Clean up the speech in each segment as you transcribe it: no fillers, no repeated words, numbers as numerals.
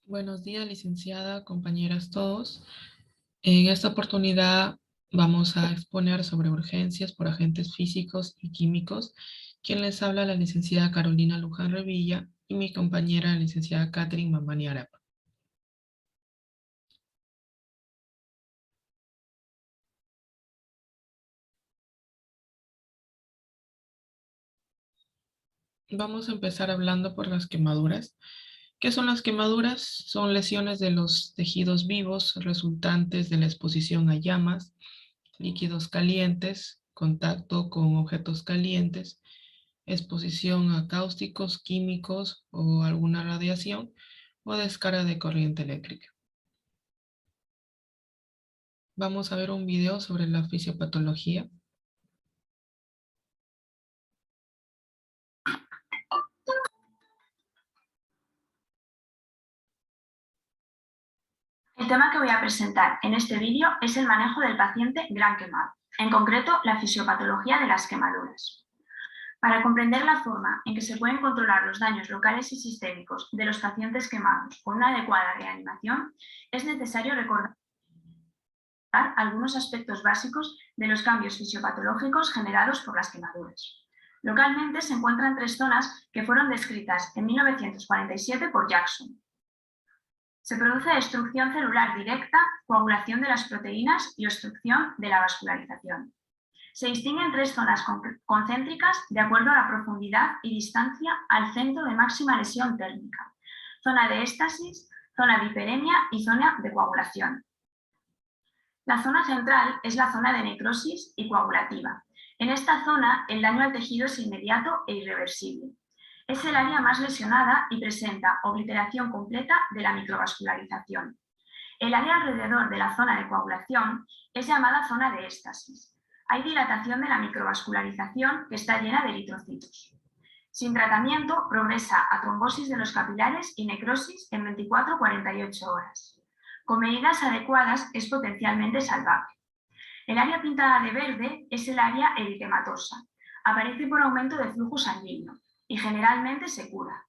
Buenos días, licenciada, compañeras todos. En esta oportunidad vamos a exponer sobre urgencias por agentes físicos y químicos. Quien les habla, la licenciada Carolina Luján Revilla y mi compañera, la licenciada Catherine Mamani Arapa. Vamos a empezar hablando por las quemaduras. ¿Qué son las quemaduras? Son lesiones de los tejidos vivos resultantes de la exposición a llamas, líquidos calientes, contacto con objetos calientes, exposición a cáusticos, químicos o alguna radiación o descarga de corriente eléctrica. Vamos a ver un video sobre la fisiopatología. El tema que voy a presentar en este vídeo es el manejo del paciente gran quemado, en concreto la fisiopatología de las quemaduras. Para comprender la forma en que se pueden controlar los daños locales y sistémicos de los pacientes quemados con una adecuada reanimación, es necesario recordar algunos aspectos básicos de los cambios fisiopatológicos generados por las quemaduras. Localmente se encuentran tres zonas que fueron descritas en 1947 por Jackson. Se produce destrucción celular directa, coagulación de las proteínas y obstrucción de la vascularización. Se distinguen tres zonas concéntricas de acuerdo a la profundidad y distancia al centro de máxima lesión térmica: zona de éstasis, zona de hiperemia y zona de coagulación. La zona central es la zona de necrosis y coagulativa. En esta zona, el daño al tejido es inmediato e irreversible. Es el área más lesionada y presenta obliteración completa de la microvascularización. El área alrededor de la zona de coagulación es llamada zona de éstasis. Hay dilatación de la microvascularización que está llena de eritrocitos. Sin tratamiento, progresa a trombosis de los capilares y necrosis en 24-48 horas. Con medidas adecuadas es potencialmente salvable. El área pintada de verde es el área eritematosa. Aparece por aumento de flujo sanguíneo y generalmente se cura.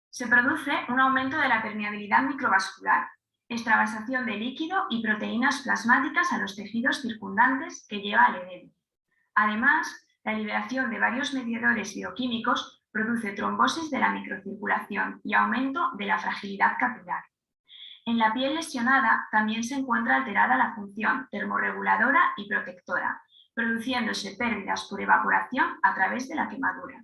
Se produce un aumento de la permeabilidad microvascular, extravasación de líquido y proteínas plasmáticas a los tejidos circundantes que lleva al edema. Además, la liberación de varios mediadores bioquímicos produce trombosis de la microcirculación y aumento de la fragilidad capilar. En la piel lesionada también se encuentra alterada la función termorreguladora y protectora, produciéndose pérdidas por evaporación a través de la quemadura.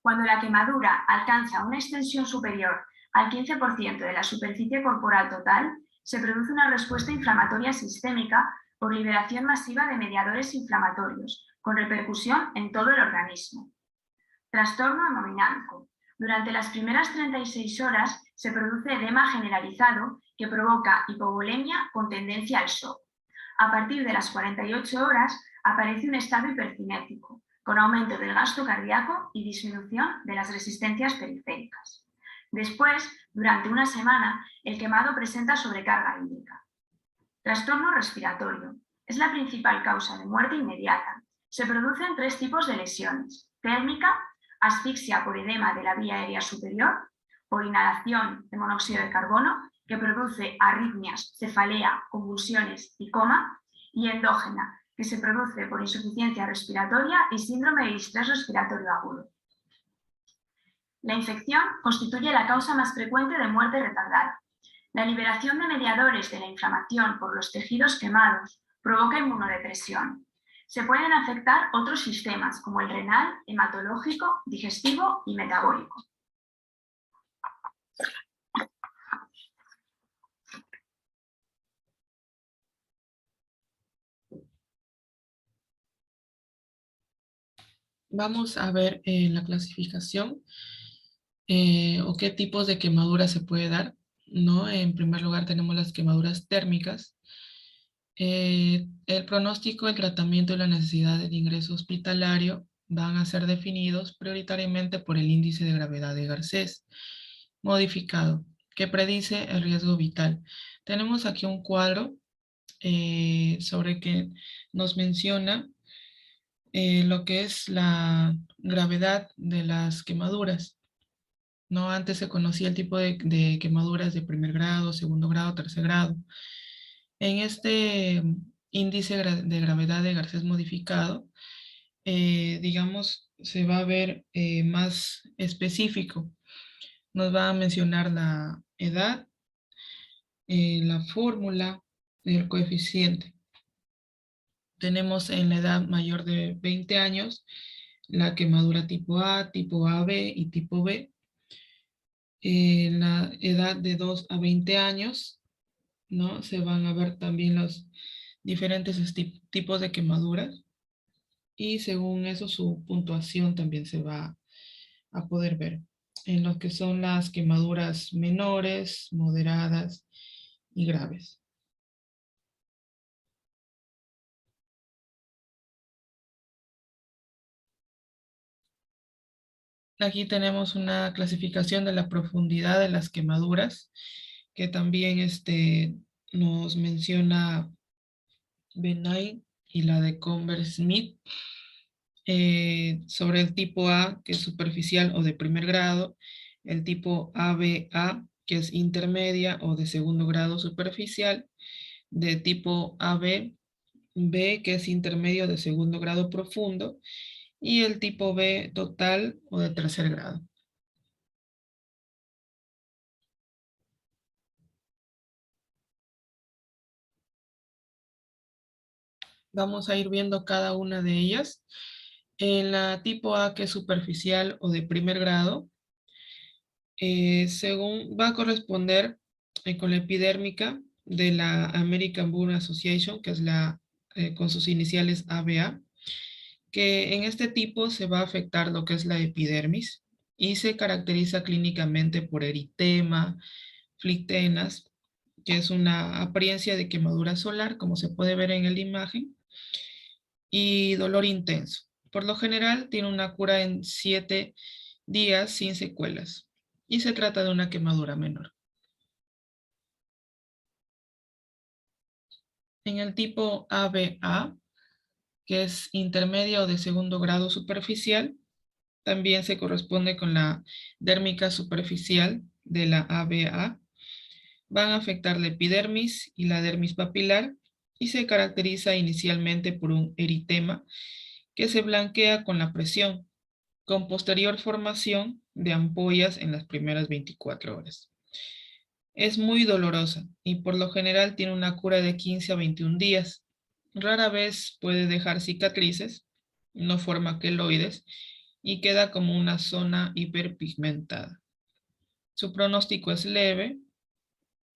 Cuando la quemadura alcanza una extensión superior al 15% de la superficie corporal total, se produce una respuesta inflamatoria sistémica por liberación masiva de mediadores inflamatorios, con repercusión en todo el organismo. Trastorno hemodinámico. Durante las primeras 36 horas se produce edema generalizado que provoca hipovolemia con tendencia al shock. A partir de las 48 horas aparece un estado hipercinético, con aumento del gasto cardíaco y disminución de las resistencias periféricas. Después, durante una semana, el quemado presenta sobrecarga hídrica. Trastorno respiratorio. Es la principal causa de muerte inmediata. Se producen tres tipos de lesiones: térmica, asfixia por edema de la vía aérea superior, por inhalación de monóxido de carbono, que produce arritmias, cefalea, convulsiones y coma, y endógena, que se produce por insuficiencia respiratoria y síndrome de distrés respiratorio agudo. La infección constituye la causa más frecuente de muerte retardada. La liberación de mediadores de la inflamación por los tejidos quemados provoca inmunodepresión. Se pueden afectar otros sistemas como el renal, hematológico, digestivo y metabólico. Vamos a ver la clasificación o qué tipos de quemaduras se puede dar, ¿no? En primer lugar tenemos las quemaduras térmicas. El pronóstico, el tratamiento y la necesidad de ingreso hospitalario van a ser definidos prioritariamente por el índice de gravedad de Garcés modificado, que predice el riesgo vital. Tenemos aquí un cuadro sobre que nos menciona lo que es la gravedad de las quemaduras. ¿no? Antes se conocía el tipo de quemaduras de primer grado, segundo grado, tercer grado. En este índice de gravedad de Garcés modificado, digamos, se va a ver más específico. Nos va a mencionar la edad, la fórmula y el coeficiente. Tenemos en la edad mayor de 20 años la quemadura tipo A, tipo AB y tipo B. En la edad de 2 a 20 años, ¿no? Se van a ver también los diferentes tipos de quemaduras y según eso su puntuación también se va a poder ver en lo que son las quemaduras menores, moderadas y graves. Aquí tenemos una clasificación de la profundidad de las quemaduras que también nos menciona Benay y la de Conver-Smith. Sobre el tipo A, que es superficial o de primer grado, el tipo ABA, que es intermedia o de segundo grado superficial, de tipo AB, B, que es intermedio de segundo grado profundo, y el tipo B total o de tercer grado. Vamos a ir viendo cada una de ellas. En la tipo A, que es superficial o de primer grado, según va a corresponder con la epidérmica de la American Burn Association, que es con sus iniciales ABA, que en este tipo se va a afectar lo que es la epidermis y se caracteriza clínicamente por eritema, flictenas, que es una apariencia de quemadura solar, como se puede ver en la imagen, y dolor intenso. Por lo general tiene una cura en 7 días sin secuelas y se trata de una quemadura menor. En el tipo ABA, que es intermedia o de segundo grado superficial, también se corresponde con la dérmica superficial de la ABA. Van a afectar la epidermis y la dermis papilar y se caracteriza inicialmente por un eritema que se blanquea con la presión, con posterior formación de ampollas en las primeras 24 horas. Es muy dolorosa y por lo general tiene una cura de 15 a 21 días. Rara vez puede dejar cicatrices, no forma queloides y queda como una zona hiperpigmentada. Su pronóstico es leve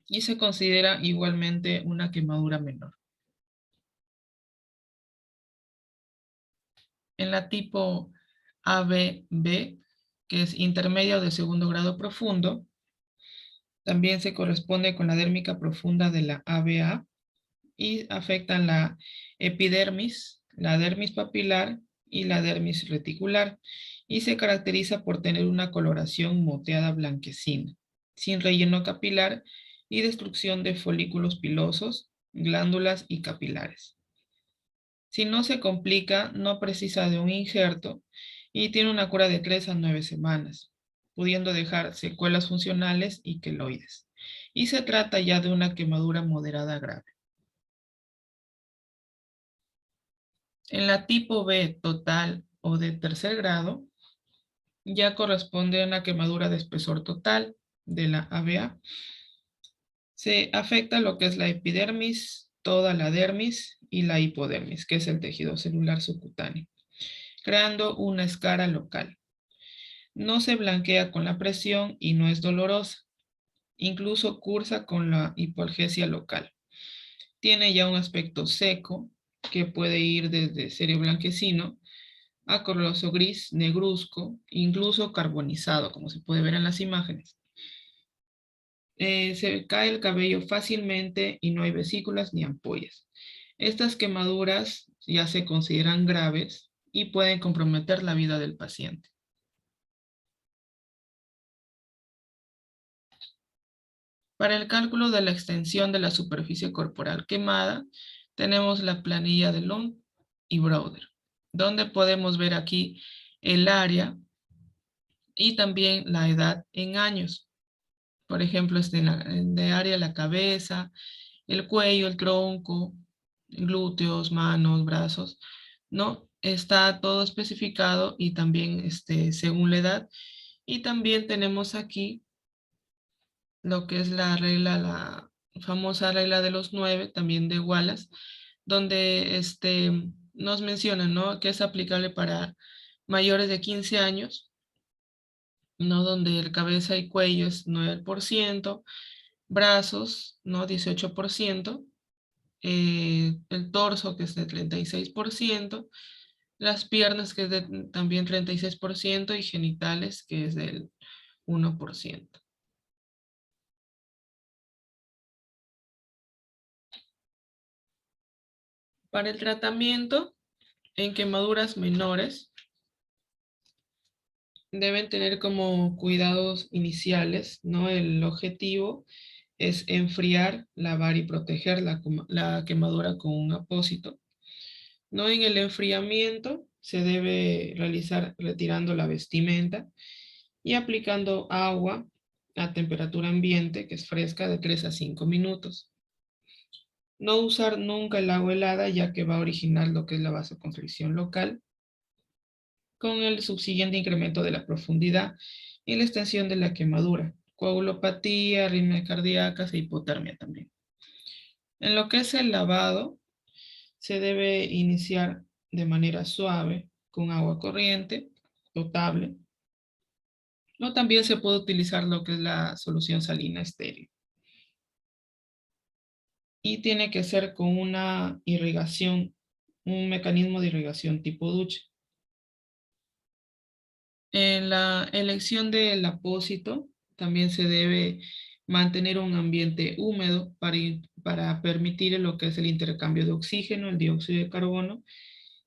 y se considera igualmente una quemadura menor. En la tipo ABB, que es intermedio de segundo grado profundo, también se corresponde con la dérmica profunda de la ABA y afectan la epidermis, la dermis papilar y la dermis reticular y se caracteriza por tener una coloración moteada blanquecina, sin relleno capilar y destrucción de folículos pilosos, glándulas y capilares. Si no se complica, no precisa de un injerto y tiene una cura de 3 a 9 semanas, pudiendo dejar secuelas funcionales y queloides. Y se trata ya de una quemadura moderada grave. En la tipo B total o de tercer grado, ya corresponde a una quemadura de espesor total de la ABA. Se afecta lo que es la epidermis, toda la dermis y la hipodermis, que es el tejido celular subcutáneo, creando una escara local. No se blanquea con la presión y no es dolorosa. Incluso cursa con la hipoalgesia local. Tiene ya un aspecto seco que puede ir desde serio blanquecino a coloroso gris, negruzco, incluso carbonizado, como se puede ver en las imágenes. Se cae el cabello fácilmente y no hay vesículas ni ampollas. Estas quemaduras ya se consideran graves y pueden comprometer la vida del paciente. Para el cálculo de la extensión de la superficie corporal quemada, tenemos la planilla de Lund y Browder, donde podemos ver aquí el área y también la edad en años. Por ejemplo, de área la cabeza, el cuello, el tronco, glúteos, manos, brazos, ¿no? Está todo especificado y también según la edad. Y también tenemos aquí lo que es la regla, la famosa regla de los 9, también de Wallace, donde nos menciona, ¿no? Que es aplicable para mayores de 15 años, ¿no? Donde el cabeza y cuello es 9%, brazos, ¿no? 18%, el torso, que es de 36%, las piernas, que es de también 36%, y genitales, que es del 1%. Para el tratamiento en quemaduras menores, deben tener como cuidados iniciales, ¿no? El objetivo es enfriar, lavar y proteger la quemadura con un apósito. ¿No? En el enfriamiento se debe realizar retirando la vestimenta y aplicando agua a temperatura ambiente, que es fresca, de 3 a 5 minutos. No usar nunca el agua helada, ya que va a originar lo que es la vasoconstricción local, con el subsiguiente incremento de la profundidad y la extensión de la quemadura, coagulopatía, arritmias cardíacas e hipotermia también. En lo que es el lavado, se debe iniciar de manera suave con agua corriente, potable, o también se puede utilizar lo que es la solución salina estéril. Y tiene que ser con una irrigación, un mecanismo de irrigación tipo ducha. En la elección del apósito también se debe mantener un ambiente húmedo para permitir lo que es el intercambio de oxígeno, el dióxido de carbono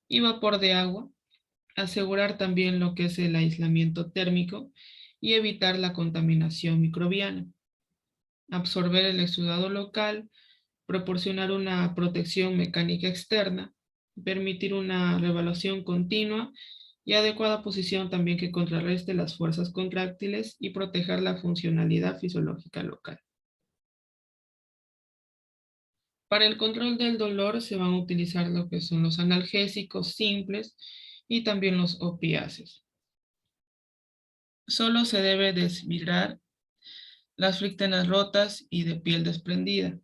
y vapor de agua. Asegurar también lo que es el aislamiento térmico y evitar la contaminación microbiana. Absorber el exudado local, proporcionar una protección mecánica externa, permitir una revaluación continua y adecuada posición también que contrarreste las fuerzas contráctiles y proteger la funcionalidad fisiológica local. Para el control del dolor se van a utilizar lo que son los analgésicos simples y también los opiáceos. Solo se debe desvidrar las frictenas rotas y de piel desprendida,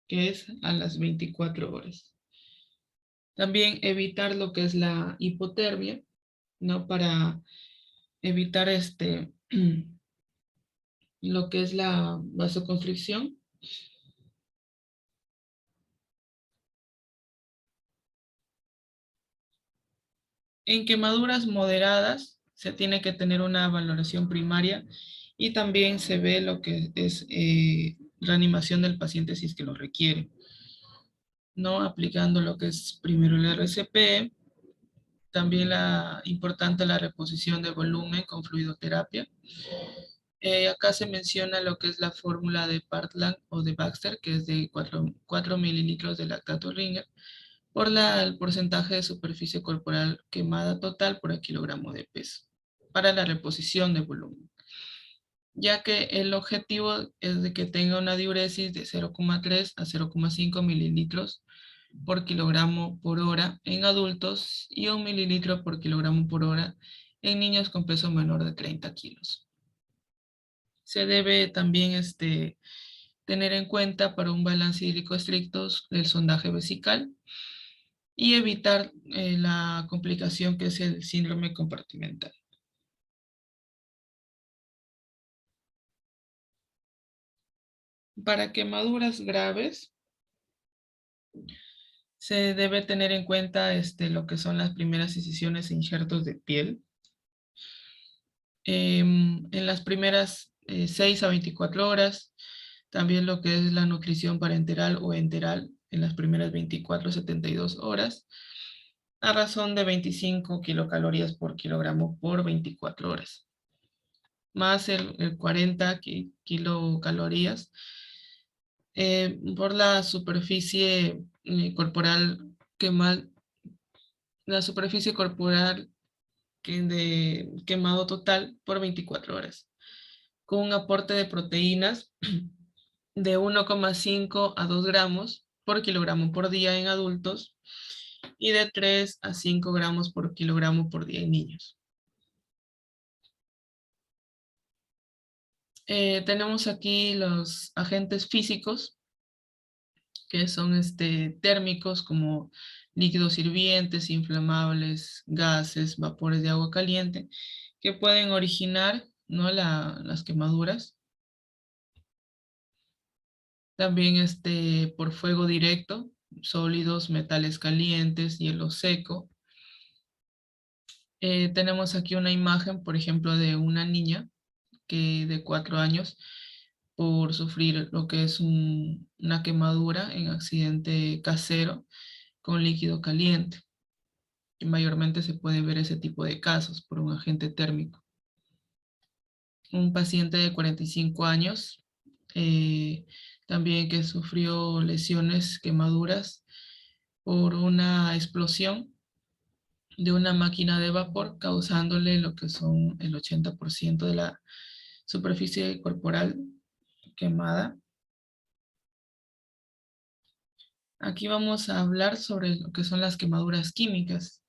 que es a las 24 horas. También evitar lo que es la hipotermia, ¿no? Para evitar lo que es la vasoconstricción. En quemaduras moderadas se tiene que tener una valoración primaria y también se ve lo que es reanimación del paciente si es que lo requiere, ¿no? Aplicando lo que es primero el RCP, también importante la reposición de volumen con fluidoterapia. Acá se menciona lo que es la fórmula de Partland o de Baxter, que es de 4 mililitros de lactato Ringer por el porcentaje de superficie corporal quemada total por el kilogramo de peso para la reposición de volumen, ya que el objetivo es de que tenga una diuresis de 0,3 a 0,5 mililitros por kilogramo por hora en adultos y 1 mililitro por kilogramo por hora en niños con peso menor de 30 kilos. Se debe también tener en cuenta para un balance hídrico estricto el sondaje vesical y evitar la complicación que es el síndrome compartimental. Para quemaduras graves, se debe tener en cuenta lo que son las primeras incisiones e injertos de piel. En las primeras 6 a 24 horas, también lo que es la nutrición parenteral o enteral en las primeras 24 a 72 horas, a razón de 25 kilocalorías por kilogramo por 24 horas, más el 40 kilocalorías por la superficie corporal la superficie corporal de quemado total por 24 horas, con un aporte de proteínas de 1,5 a 2 gramos por kilogramo por día en adultos y de 3 a 5 gramos por kilogramo por día en niños. Tenemos aquí los agentes físicos, que son térmicos, como líquidos hirvientes, inflamables, gases, vapores de agua caliente, que pueden originar, ¿no?, las quemaduras. También por fuego directo, sólidos, metales calientes, hielo seco. Tenemos aquí una imagen, por ejemplo, de una niña de 4 años por sufrir lo que es una quemadura en accidente casero con líquido caliente. Y mayormente se puede ver ese tipo de casos por un agente térmico. Un paciente de 45 años, también que sufrió lesiones, quemaduras por una explosión de una máquina de vapor, causándole lo que son el 80% de la superficie corporal quemada. Aquí vamos a hablar sobre lo que son las quemaduras químicas,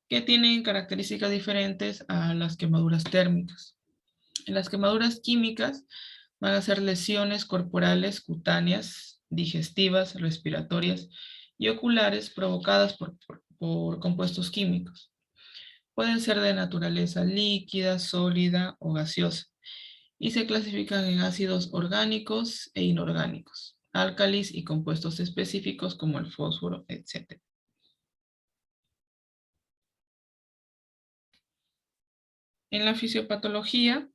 que tienen características diferentes a las quemaduras térmicas. En las quemaduras químicas van a ser lesiones corporales, cutáneas, digestivas, respiratorias y oculares provocadas por compuestos químicos. Pueden ser de naturaleza líquida, sólida o gaseosa, y se clasifican en ácidos orgánicos e inorgánicos, álcalis y compuestos específicos como el fósforo, etc. En la fisiopatología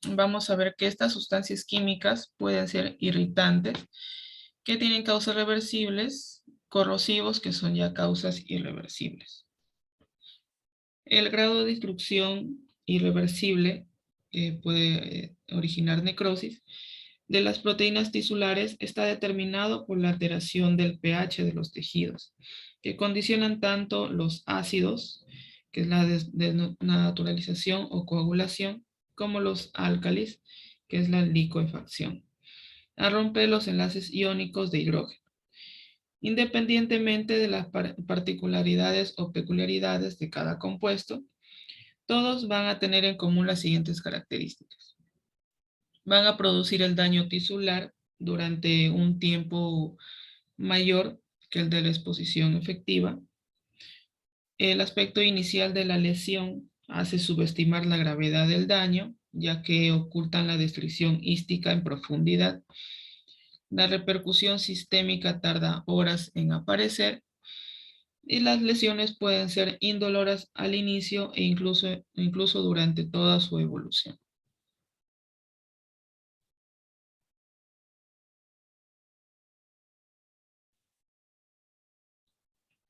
vamos a ver que estas sustancias químicas pueden ser irritantes, que tienen causas reversibles, corrosivos, que son ya causas irreversibles. El grado de destrucción irreversible puede originar necrosis de las proteínas tisulares está determinado por la alteración del pH de los tejidos, que condicionan tanto los ácidos, que es la desnaturalización o coagulación, como los álcalis, que es la licuefacción, a romper los enlaces iónicos de hidrógeno. Independientemente de las particularidades o peculiaridades de cada compuesto, todos van a tener en común las siguientes características. Van a producir el daño tisular durante un tiempo mayor que el de la exposición efectiva. El aspecto inicial de la lesión hace subestimar la gravedad del daño, ya que ocultan la destrucción ística en profundidad. La repercusión sistémica tarda horas en aparecer y las lesiones pueden ser indoloras al inicio e incluso durante toda su evolución.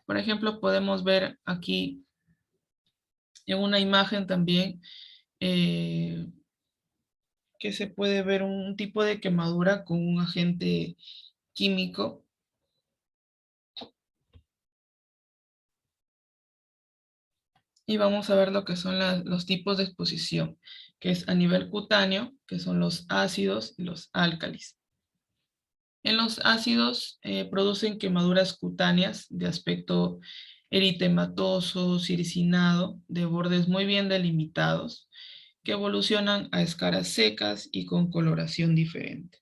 Por ejemplo, podemos ver aquí en una imagen también que se puede ver un tipo de quemadura con un agente químico. Y vamos a ver lo que son los tipos de exposición, que es a nivel cutáneo, que son los ácidos y los álcalis. En los ácidos producen quemaduras cutáneas de aspecto eritematoso, siricinado, de bordes muy bien delimitados, que evolucionan a escaras secas y con coloración diferente.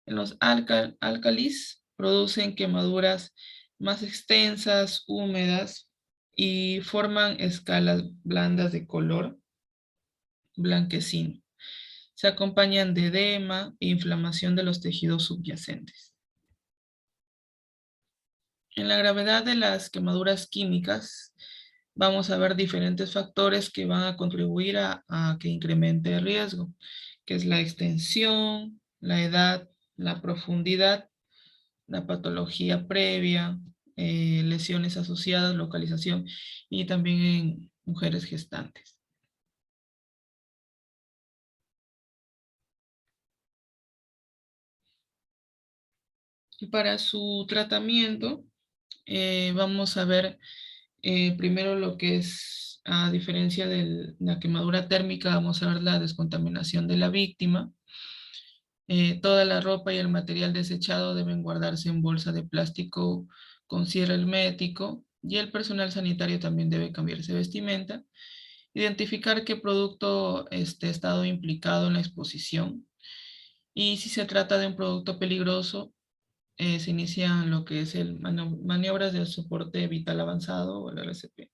En los álcalis producen quemaduras más extensas, húmedas, y forman escalas blandas de color blanquecino. Se acompañan de edema e inflamación de los tejidos subyacentes. En la gravedad de las quemaduras químicas, vamos a ver diferentes factores que van a contribuir a que incremente el riesgo, que es la extensión, la edad, la profundidad, la patología previa, lesiones asociadas, localización y también en mujeres gestantes. Y para su tratamiento, vamos a ver primero lo que es a diferencia de la quemadura térmica, vamos a ver la descontaminación de la víctima. Toda la ropa y el material desechado deben guardarse en bolsa de plástico con cierre hermético y el personal sanitario también debe cambiarse vestimenta. Identificar qué producto ha estado implicado en la exposición y si se trata de un producto peligroso, se inician lo que es el maniobras del soporte vital avanzado o el RCP.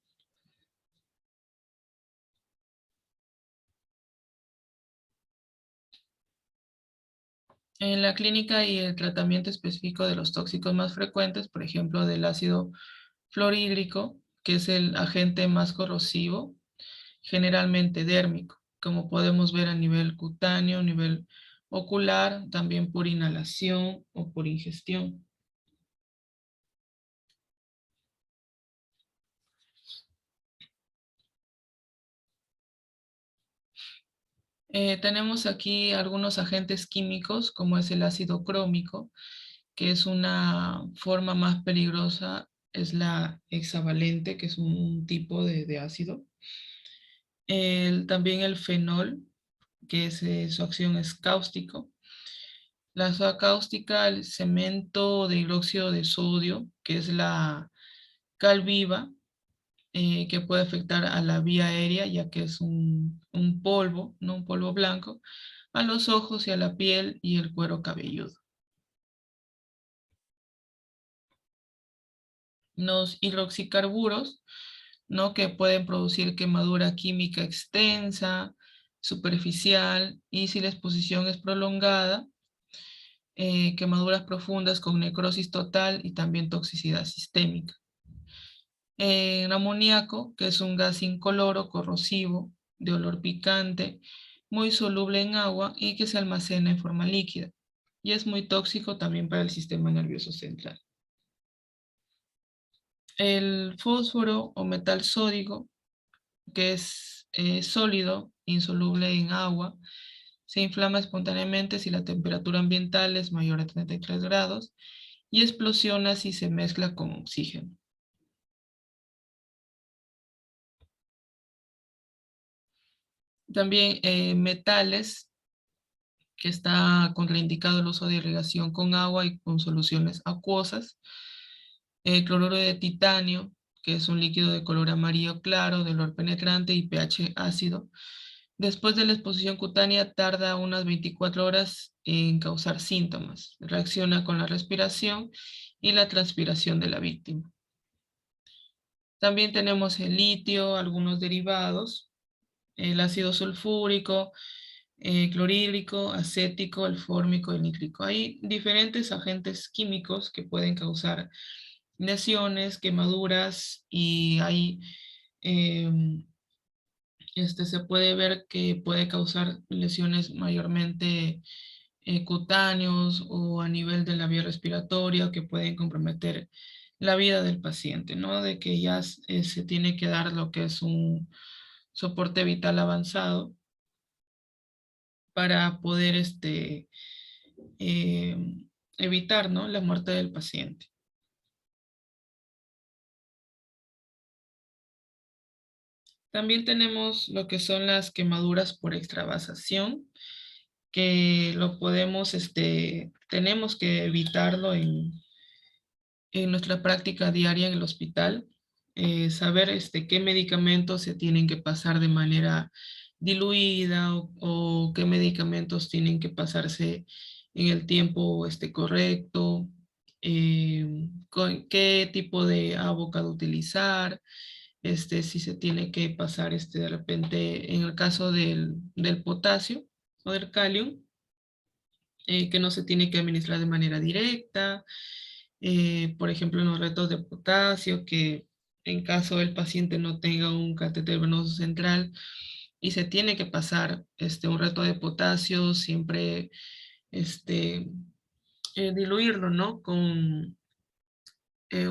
En la clínica y el tratamiento específico de los tóxicos más frecuentes, por ejemplo, del ácido fluorhídrico, que es el agente más corrosivo, generalmente dérmico, como podemos ver a nivel cutáneo, nivel ocular, también por inhalación o por ingestión. Tenemos aquí algunos agentes químicos, como es el ácido crómico, que es una forma más peligrosa, es la hexavalente, que es un tipo de ácido. También el fenol, que es, su acción es cáustico. La soda cáustica, el cemento de hidróxido de sodio, que es la cal viva, que puede afectar a la vía aérea, ya que es un polvo, no un polvo blanco, a los ojos y a la piel y el cuero cabelludo. Los hidroxicarburos, ¿no? Que pueden producir quemadura química extensa, superficial, y si la exposición es prolongada, quemaduras profundas con necrosis total y también toxicidad sistémica. El amoníaco, que es un gas incoloro, corrosivo, de olor picante, muy soluble en agua y que se almacena en forma líquida. Y es muy tóxico también para el sistema nervioso central. El fósforo o metal sódico, que es sólido, insoluble en agua, se inflama espontáneamente si la temperatura ambiental es mayor a 33 grados y explosiona si se mezcla con oxígeno. También metales, que está contraindicado el uso de irrigación con agua y con soluciones acuosas. Cloruro de titanio, que es un líquido de color amarillo claro, de olor penetrante y pH ácido. Después de la exposición cutánea tarda unas 24 horas en causar síntomas. Reacciona con la respiración y la transpiración de la víctima. También tenemos el litio, algunos derivados, el ácido sulfúrico, clorhídrico, acético, el fórmico y el nítrico. Hay diferentes agentes químicos que pueden causar lesiones, quemaduras y hay, se puede ver que puede causar lesiones mayormente cutáneos o a nivel de la vía respiratoria que pueden comprometer la vida del paciente, ¿no? De que ya se tiene que dar lo que es un soporte vital avanzado para poder eh, evitar, ¿no? La muerte del paciente. También tenemos lo que son las quemaduras por extravasación, que lo podemos, tenemos que evitarlo en nuestra práctica diaria en el hospital. Saber qué medicamentos se tienen que pasar de manera diluida o qué medicamentos tienen que pasarse en el tiempo correcto, qué tipo de abocado utilizar, si se tiene que pasar de repente en el caso del potasio o del calium, que no se tiene que administrar de manera directa, por ejemplo, en los retos de potasio, que en caso el paciente no tenga un catéter venoso central y se tiene que pasar un reto de potasio, siempre diluirlo, ¿no? Con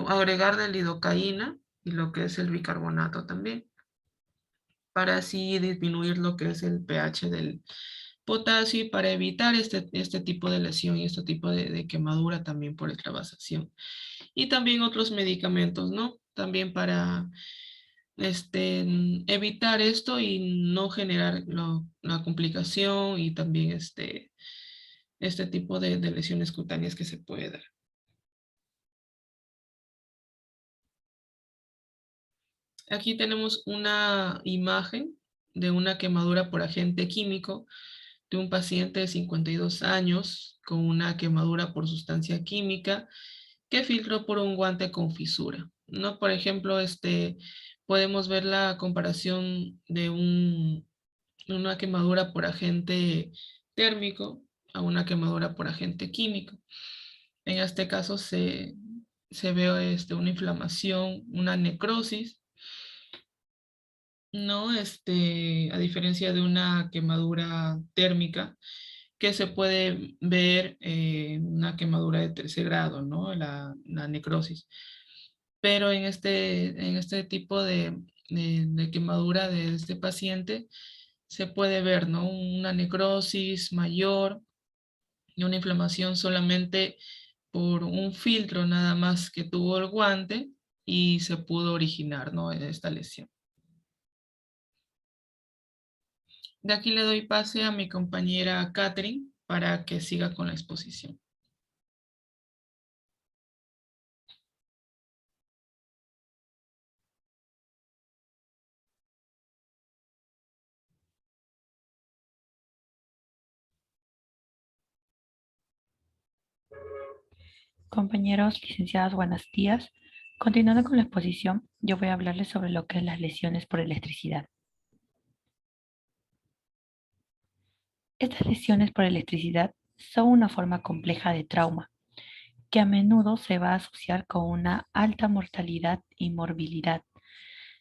agregar de lidocaína y lo que es el bicarbonato también, para así disminuir lo que es el pH del potasio y para evitar este tipo de lesión y este tipo de quemadura también por extravasación. Y también otros medicamentos, ¿no? También para evitar esto y no generar la complicación y también este tipo de lesiones cutáneas que se puede dar. Aquí tenemos una imagen de una quemadura por agente químico de un paciente de 52 años con una quemadura por sustancia química que filtró por un guante con fisura, ¿no? Por ejemplo, podemos ver la comparación de una quemadura por agente térmico a una quemadura por agente químico. En este caso se ve una inflamación, una necrosis, ¿no? A diferencia de una quemadura térmica, que se puede ver una quemadura de tercer grado, ¿no? La necrosis. Pero en este tipo de quemadura de este paciente se puede ver, ¿no? Una necrosis mayor y una inflamación solamente por un filtro nada más que tuvo el guante y se pudo originar, ¿no? Esta lesión. De aquí le doy pase a mi compañera Catherine para que siga con la exposición. Compañeros, licenciadas, buenos días. Continuando con la exposición, yo voy a hablarles sobre lo que es las lesiones por electricidad. Estas lesiones por electricidad son una forma compleja de trauma que a menudo se va a asociar con una alta mortalidad y morbilidad.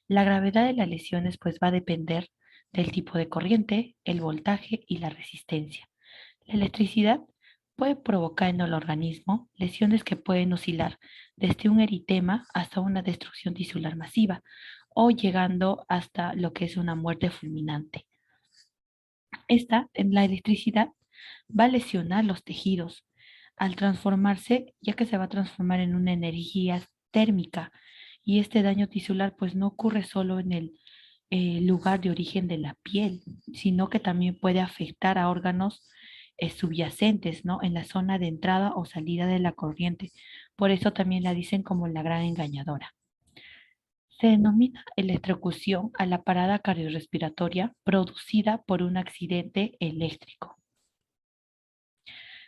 La gravedad de las lesiones pues va a depender del tipo de corriente, el voltaje y la resistencia. La electricidad puede provocar en el organismo lesiones que pueden oscilar desde un eritema hasta una destrucción tisular masiva o llegando hasta lo que es una muerte fulminante. En la electricidad, va a lesionar los tejidos al transformarse, ya que se va a transformar en una energía térmica. Y este daño tisular pues no ocurre solo en el lugar de origen de la piel, sino que también puede afectar a órganos subyacentes, ¿no? En la zona de entrada o salida de la corriente. Por eso también la dicen como la gran engañadora. Se denomina electrocución a la parada cardiorrespiratoria producida por un accidente eléctrico.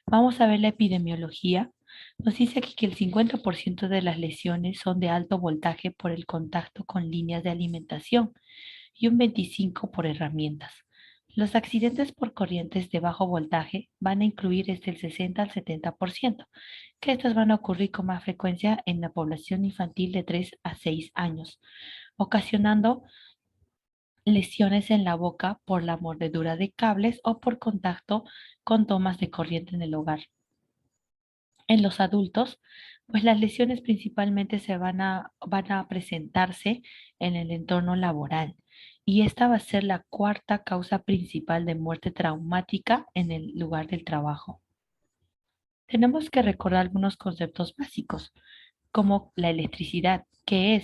Vamos a ver la epidemiología. Nos dice aquí que el 50% de las lesiones son de alto voltaje por el contacto con líneas de alimentación y un 25% por herramientas. Los accidentes por corrientes de bajo voltaje van a incluir desde el 60 al 70%, que estos van a ocurrir con más frecuencia en la población infantil de 3 a 6 años, ocasionando lesiones en la boca por la mordedura de cables o por contacto con tomas de corriente en el hogar. En los adultos, pues las lesiones principalmente van a presentarse en el entorno laboral y esta va a ser la cuarta causa principal de muerte traumática en el lugar del trabajo. Tenemos que recordar algunos conceptos básicos, como la electricidad, que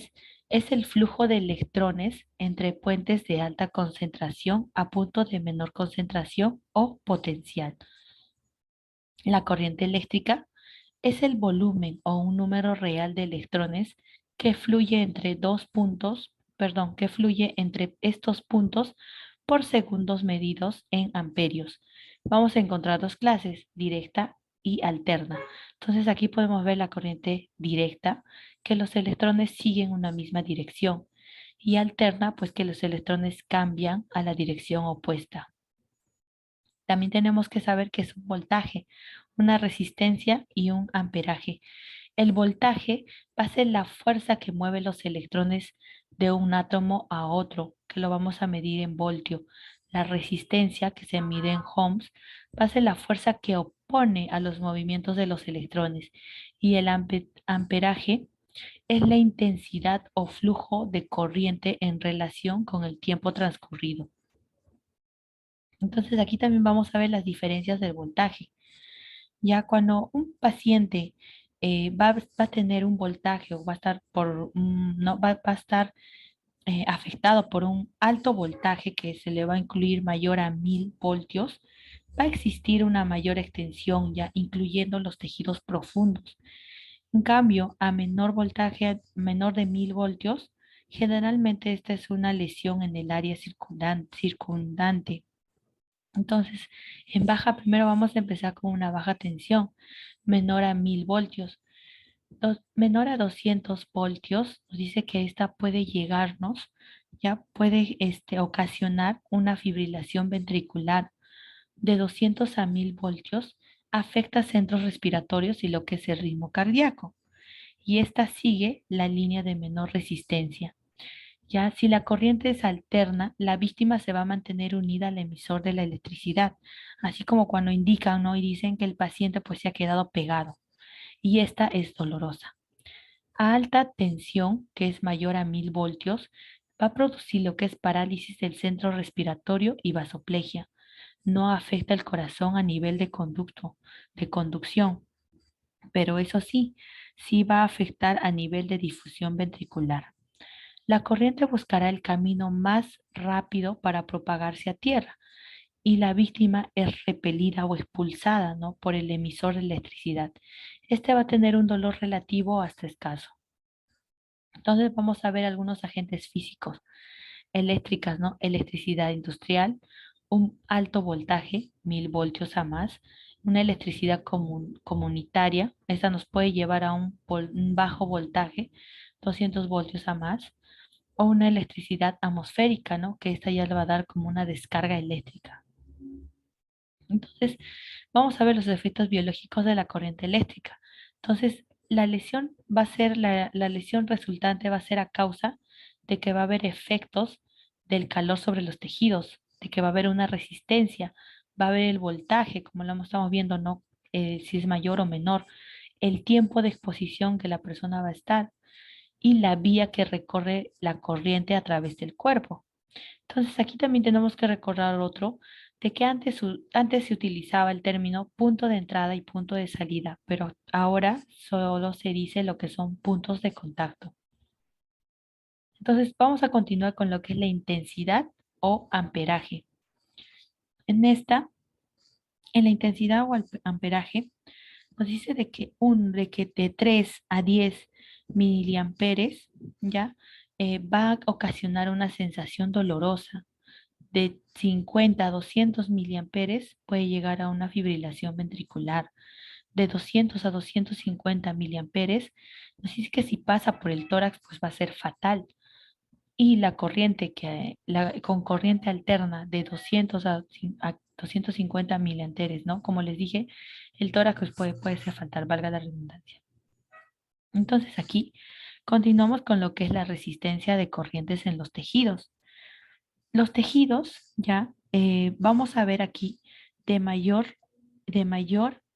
es el flujo de electrones entre puentes de alta concentración a puntos de menor concentración o potencial. La corriente eléctrica es el volumen o un número real de electrones que fluye entre que fluye entre estos puntos por segundos medidos en amperios. Vamos a encontrar dos clases, directa y alterna. Entonces aquí podemos ver la corriente directa, que los electrones siguen una misma dirección, y alterna, pues que los electrones cambian a la dirección opuesta. También tenemos que saber qué es un voltaje, una resistencia y un amperaje. El voltaje va a ser la fuerza que mueve los electrones de un átomo a otro, que lo vamos a medir en voltio. La resistencia, que se mide en ohms, va a ser la fuerza que opone a los movimientos de los electrones. Y el amperaje es la intensidad o flujo de corriente en relación con el tiempo transcurrido. Entonces aquí también vamos a ver las diferencias del voltaje. Ya cuando un paciente va a tener un voltaje o va a estar no, va a estar afectado por un alto voltaje que se le va a incluir mayor a 1000 voltios, va a existir una mayor extensión ya incluyendo los tejidos profundos. En cambio, a menor voltaje, menor de 1000 voltios, generalmente esta es una lesión en el área circundante. Entonces, en baja, primero vamos a empezar con una baja tensión, menor a 1000 voltios. Menor a 200 voltios, nos dice que esta puede llegarnos, ya puede ocasionar una fibrilación ventricular. De 200 a 1000 voltios, afecta centros respiratorios y lo que es el ritmo cardíaco. Y esta sigue la línea de menor resistencia. Ya, si la corriente es alterna, la víctima se va a mantener unida al emisor de la electricidad, así como cuando indican, ¿no? Y dicen que el paciente pues se ha quedado pegado. Y esta es dolorosa. A alta tensión, que es mayor a 1000 voltios, va a producir lo que es parálisis del centro respiratorio y vasoplegia. No afecta el corazón a nivel de conducción, pero eso sí, sí va a afectar a nivel de difusión ventricular. La corriente buscará el camino más rápido para propagarse a tierra y la víctima es repelida o expulsada, ¿no? por el emisor de electricidad. Este va a tener un dolor relativo hasta escaso. Entonces vamos a ver algunos agentes físicos, eléctricas, ¿no? Electricidad industrial, un alto voltaje, 1000 voltios a más, una electricidad comunitaria, esta nos puede llevar a un bajo voltaje, 200 voltios a más, o una electricidad atmosférica, ¿no? Que esta ya le va a dar como una descarga eléctrica. Entonces, vamos a ver los efectos biológicos de la corriente eléctrica. Entonces, la lesión va a ser, la lesión resultante va a ser a causa de que va a haber efectos del calor sobre los tejidos, de que va a haber una resistencia, va a haber el voltaje, como lo estamos viendo, ¿no? Si es mayor o menor, el tiempo de exposición que la persona va a estar y la vía que recorre la corriente a través del cuerpo. Entonces aquí también tenemos que recordar otro, de que antes se utilizaba el término punto de entrada y punto de salida, pero ahora solo se dice lo que son puntos de contacto. Entonces vamos a continuar con lo que es la intensidad o amperaje. En en la intensidad o amperaje, nos dice de que de 3 a 10 miliamperes, ¿ya? Va a ocasionar una sensación dolorosa. De 50 a 200 miliamperes puede llegar a una fibrilación ventricular. De 200 a 250 miliamperes, nos dice que si pasa por el tórax, pues va a ser fatal. Y la corriente con corriente alterna de 200 a 250 miliamperes, ¿no? Como les dije, el tórax pues, puede ser fatal, valga la redundancia. Entonces aquí continuamos con lo que es la resistencia de corrientes en los tejidos. Los tejidos, ya, vamos a ver aquí de mayor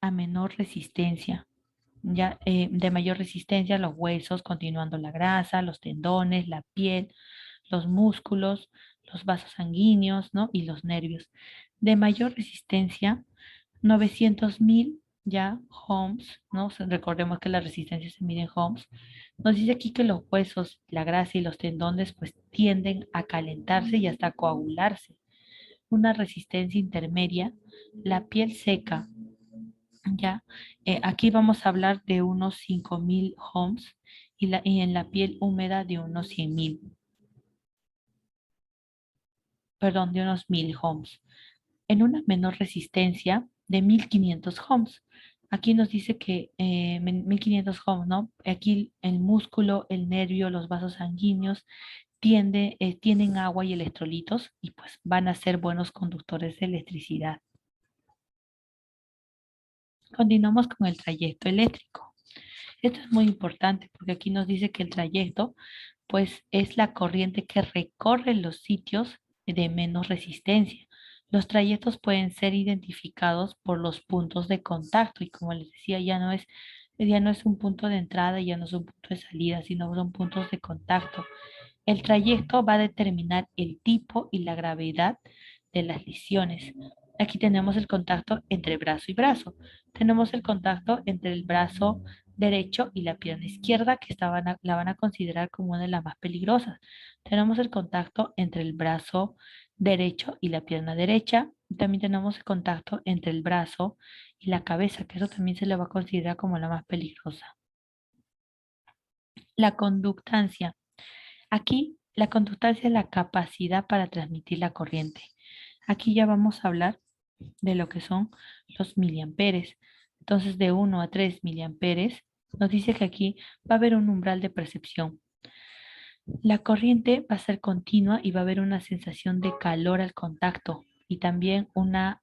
a menor resistencia, ya, de mayor resistencia los huesos, continuando la grasa, los tendones, la piel, los músculos, los vasos sanguíneos, ¿no? Y los nervios. De mayor resistencia, 900.000 ya ohms, ¿no? Recordemos que la resistencia se mide en ohms. Nos dice aquí que los huesos, la grasa y los tendones pues tienden a calentarse y hasta coagularse. Una resistencia intermedia, la piel seca, ¿ya? Aquí vamos a hablar de unos 5000 ohms y en la piel húmeda de unos 100.000, perdón, de unos 1000 ohms. En una menor resistencia de 1500 ohms. Aquí nos dice que 1500 ohms, ¿no? Aquí el músculo, el nervio, los vasos sanguíneos tienen agua y electrolitos y pues van a ser buenos conductores de electricidad. Continuamos con el trayecto eléctrico. Esto es muy importante porque aquí nos dice que el trayecto pues es la corriente que recorre los sitios de menos resistencia. Los trayectos pueden ser identificados por los puntos de contacto y como les decía, ya no es un punto de entrada, ya no es un punto de salida, sino son puntos de contacto. El trayecto va a determinar el tipo y la gravedad de las lesiones. Aquí tenemos el contacto entre brazo y brazo. Tenemos el contacto entre el brazo derecho y la pierna izquierda, que la van a considerar como una de las más peligrosas. Tenemos el contacto entre el brazo derecho y la pierna derecha. También tenemos el contacto entre el brazo y la cabeza, que eso también se le va a considerar como la más peligrosa. La conductancia. Aquí la conductancia es la capacidad para transmitir la corriente. Aquí ya vamos a hablar de lo que son los miliamperes. Entonces, de 1 a 3 miliamperes, nos dice que aquí va a haber un umbral de percepción. La corriente va a ser continua y va a haber una sensación de calor al contacto y también una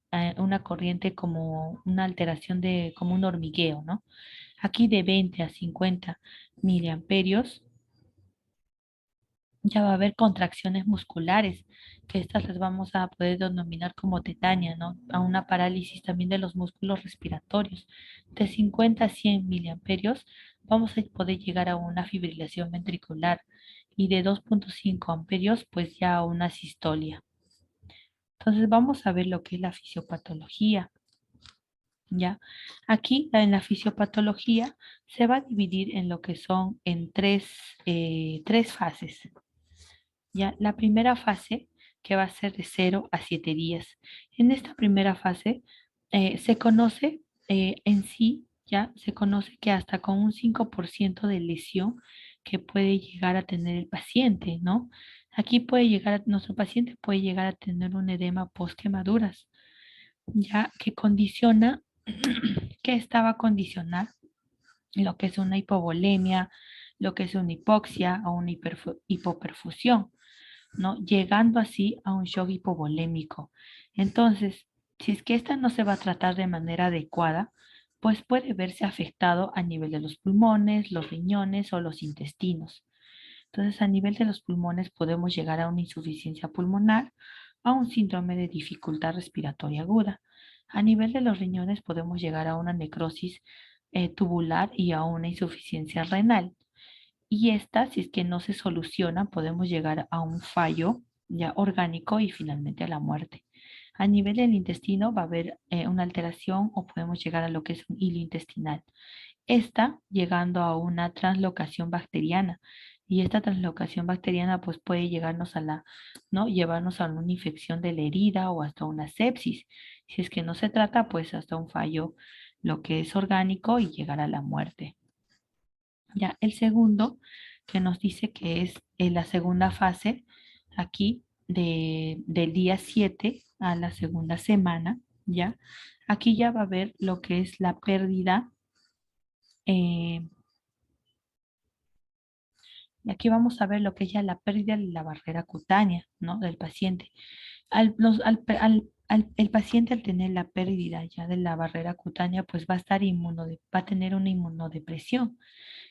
corriente como una alteración de como un hormigueo, ¿no? Aquí de 20 a 50 miliamperios ya va a haber contracciones musculares, que estas las vamos a poder denominar como tetania, ¿no? A una parálisis también de los músculos respiratorios. De 50 a 100 miliamperios vamos a poder llegar a una fibrilación ventricular y de 2,5 amperios pues ya a una sistolia. Entonces vamos a ver lo que es la fisiopatología. ¿Ya? Aquí en la fisiopatología se va a dividir en lo que son en tres fases. ¿Ya? La primera fase, que va a ser de 0 a 7 días. En esta primera fase se conoce en sí, ya se conoce que hasta con un 5% de lesión que puede llegar a tener el paciente, ¿no? Aquí puede llegar, nuestro paciente puede llegar a tener un edema post-quemaduras, ya que condiciona, que esta va a condicionar lo que es una hipovolemia, lo que es una hipoxia o una hipoperfusión, ¿no? Llegando así a un shock hipovolémico. Entonces, si es que esta no se va a tratar de manera adecuada, pues puede verse afectado a nivel de los pulmones, los riñones o los intestinos. Entonces, a nivel de los pulmones podemos llegar a una insuficiencia pulmonar, a un síndrome de dificultad respiratoria aguda. A nivel de los riñones podemos llegar a una necrosis tubular y a una insuficiencia renal. Y esta, si es que no se soluciona, podemos llegar a un fallo ya orgánico y finalmente a la muerte. A nivel del intestino va a haber una alteración o podemos llegar a lo que es un hilo intestinal. Esta llegando a una translocación bacteriana. Y esta translocación bacteriana pues puede llegarnos a ¿no? Llevarnos a una infección de la herida o hasta una sepsis. Si es que no se trata, pues hasta un fallo, lo que es orgánico y llegar a la muerte. Ya, el segundo que nos dice que es la segunda fase, aquí del día 7 a la segunda semana, ¿ya? Aquí ya va a haber lo que es la pérdida, y aquí vamos a ver lo que es ya la pérdida de la barrera cutánea, ¿no? Del paciente. El paciente al tener la pérdida ya de la barrera cutánea, pues va a estar va a tener una inmunodepresión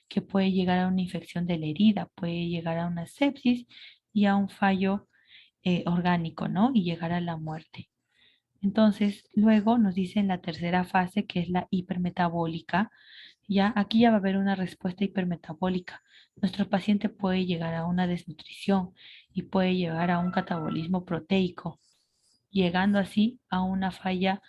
que puede llegar a una infección de la herida, puede llegar a una sepsis y a un fallo orgánico, ¿no? Y llegar a la muerte. Entonces, luego nos dice en la tercera fase, que es la hipermetabólica, ya aquí ya va a haber una respuesta hipermetabólica. Nuestro paciente puede llegar a una desnutrición y puede llegar a un catabolismo proteico, llegando así a una falla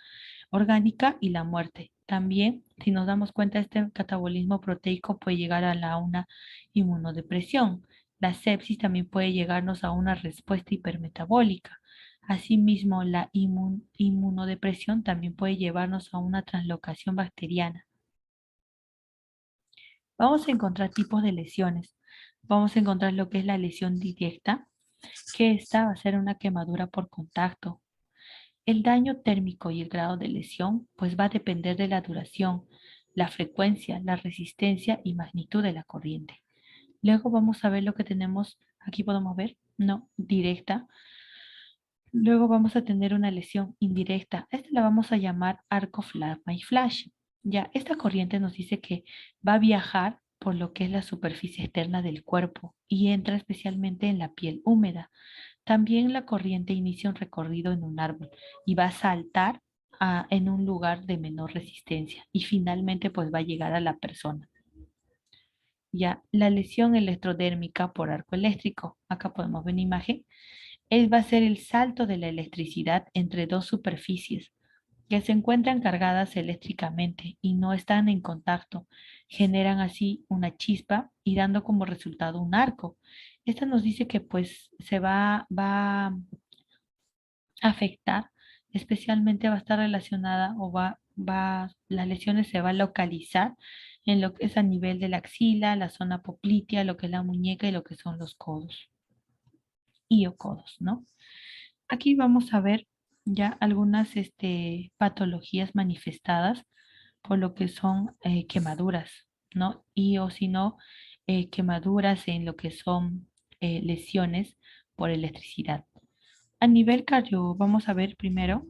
orgánica y la muerte. También, si nos damos cuenta, este catabolismo proteico puede llegar a una inmunodepresión. La sepsis también puede llegarnos a una respuesta hipermetabólica. Asimismo, la inmunodepresión también puede llevarnos a una translocación bacteriana. Vamos a encontrar tipos de lesiones. Vamos a encontrar lo que es la lesión directa, que esta va a ser una quemadura por contacto. El daño térmico y el grado de lesión pues va a depender de la duración, la frecuencia, la resistencia y magnitud de la corriente. Luego vamos a ver lo que tenemos, aquí podemos ver, no, directa. Luego vamos a tener una lesión indirecta. Esta la vamos a llamar arco flama y flash. Ya, esta corriente nos dice que va a viajar por lo que es la superficie externa del cuerpo y entra especialmente en la piel húmeda. También la corriente inicia un recorrido en un árbol y va a saltar en un lugar de menor resistencia y finalmente pues va a llegar a la persona. Ya, la lesión electrodérmica por arco eléctrico. Acá podemos ver una imagen. Él va a ser el salto de la electricidad entre dos superficies que se encuentran cargadas eléctricamente y no están en contacto, generan así una chispa y dando como resultado un arco. Esta nos dice que pues va a afectar, especialmente va a estar relacionada las lesiones se va a localizar en lo que es a nivel de la axila, la zona poplitea, lo que es la muñeca y lo que son los codos y o codos, ¿no? Aquí vamos a ver ya algunas patologías manifestadas por lo que son quemaduras, ¿no? Y o si no, quemaduras en lo que son lesiones por electricidad. A nivel cardio, vamos a ver primero,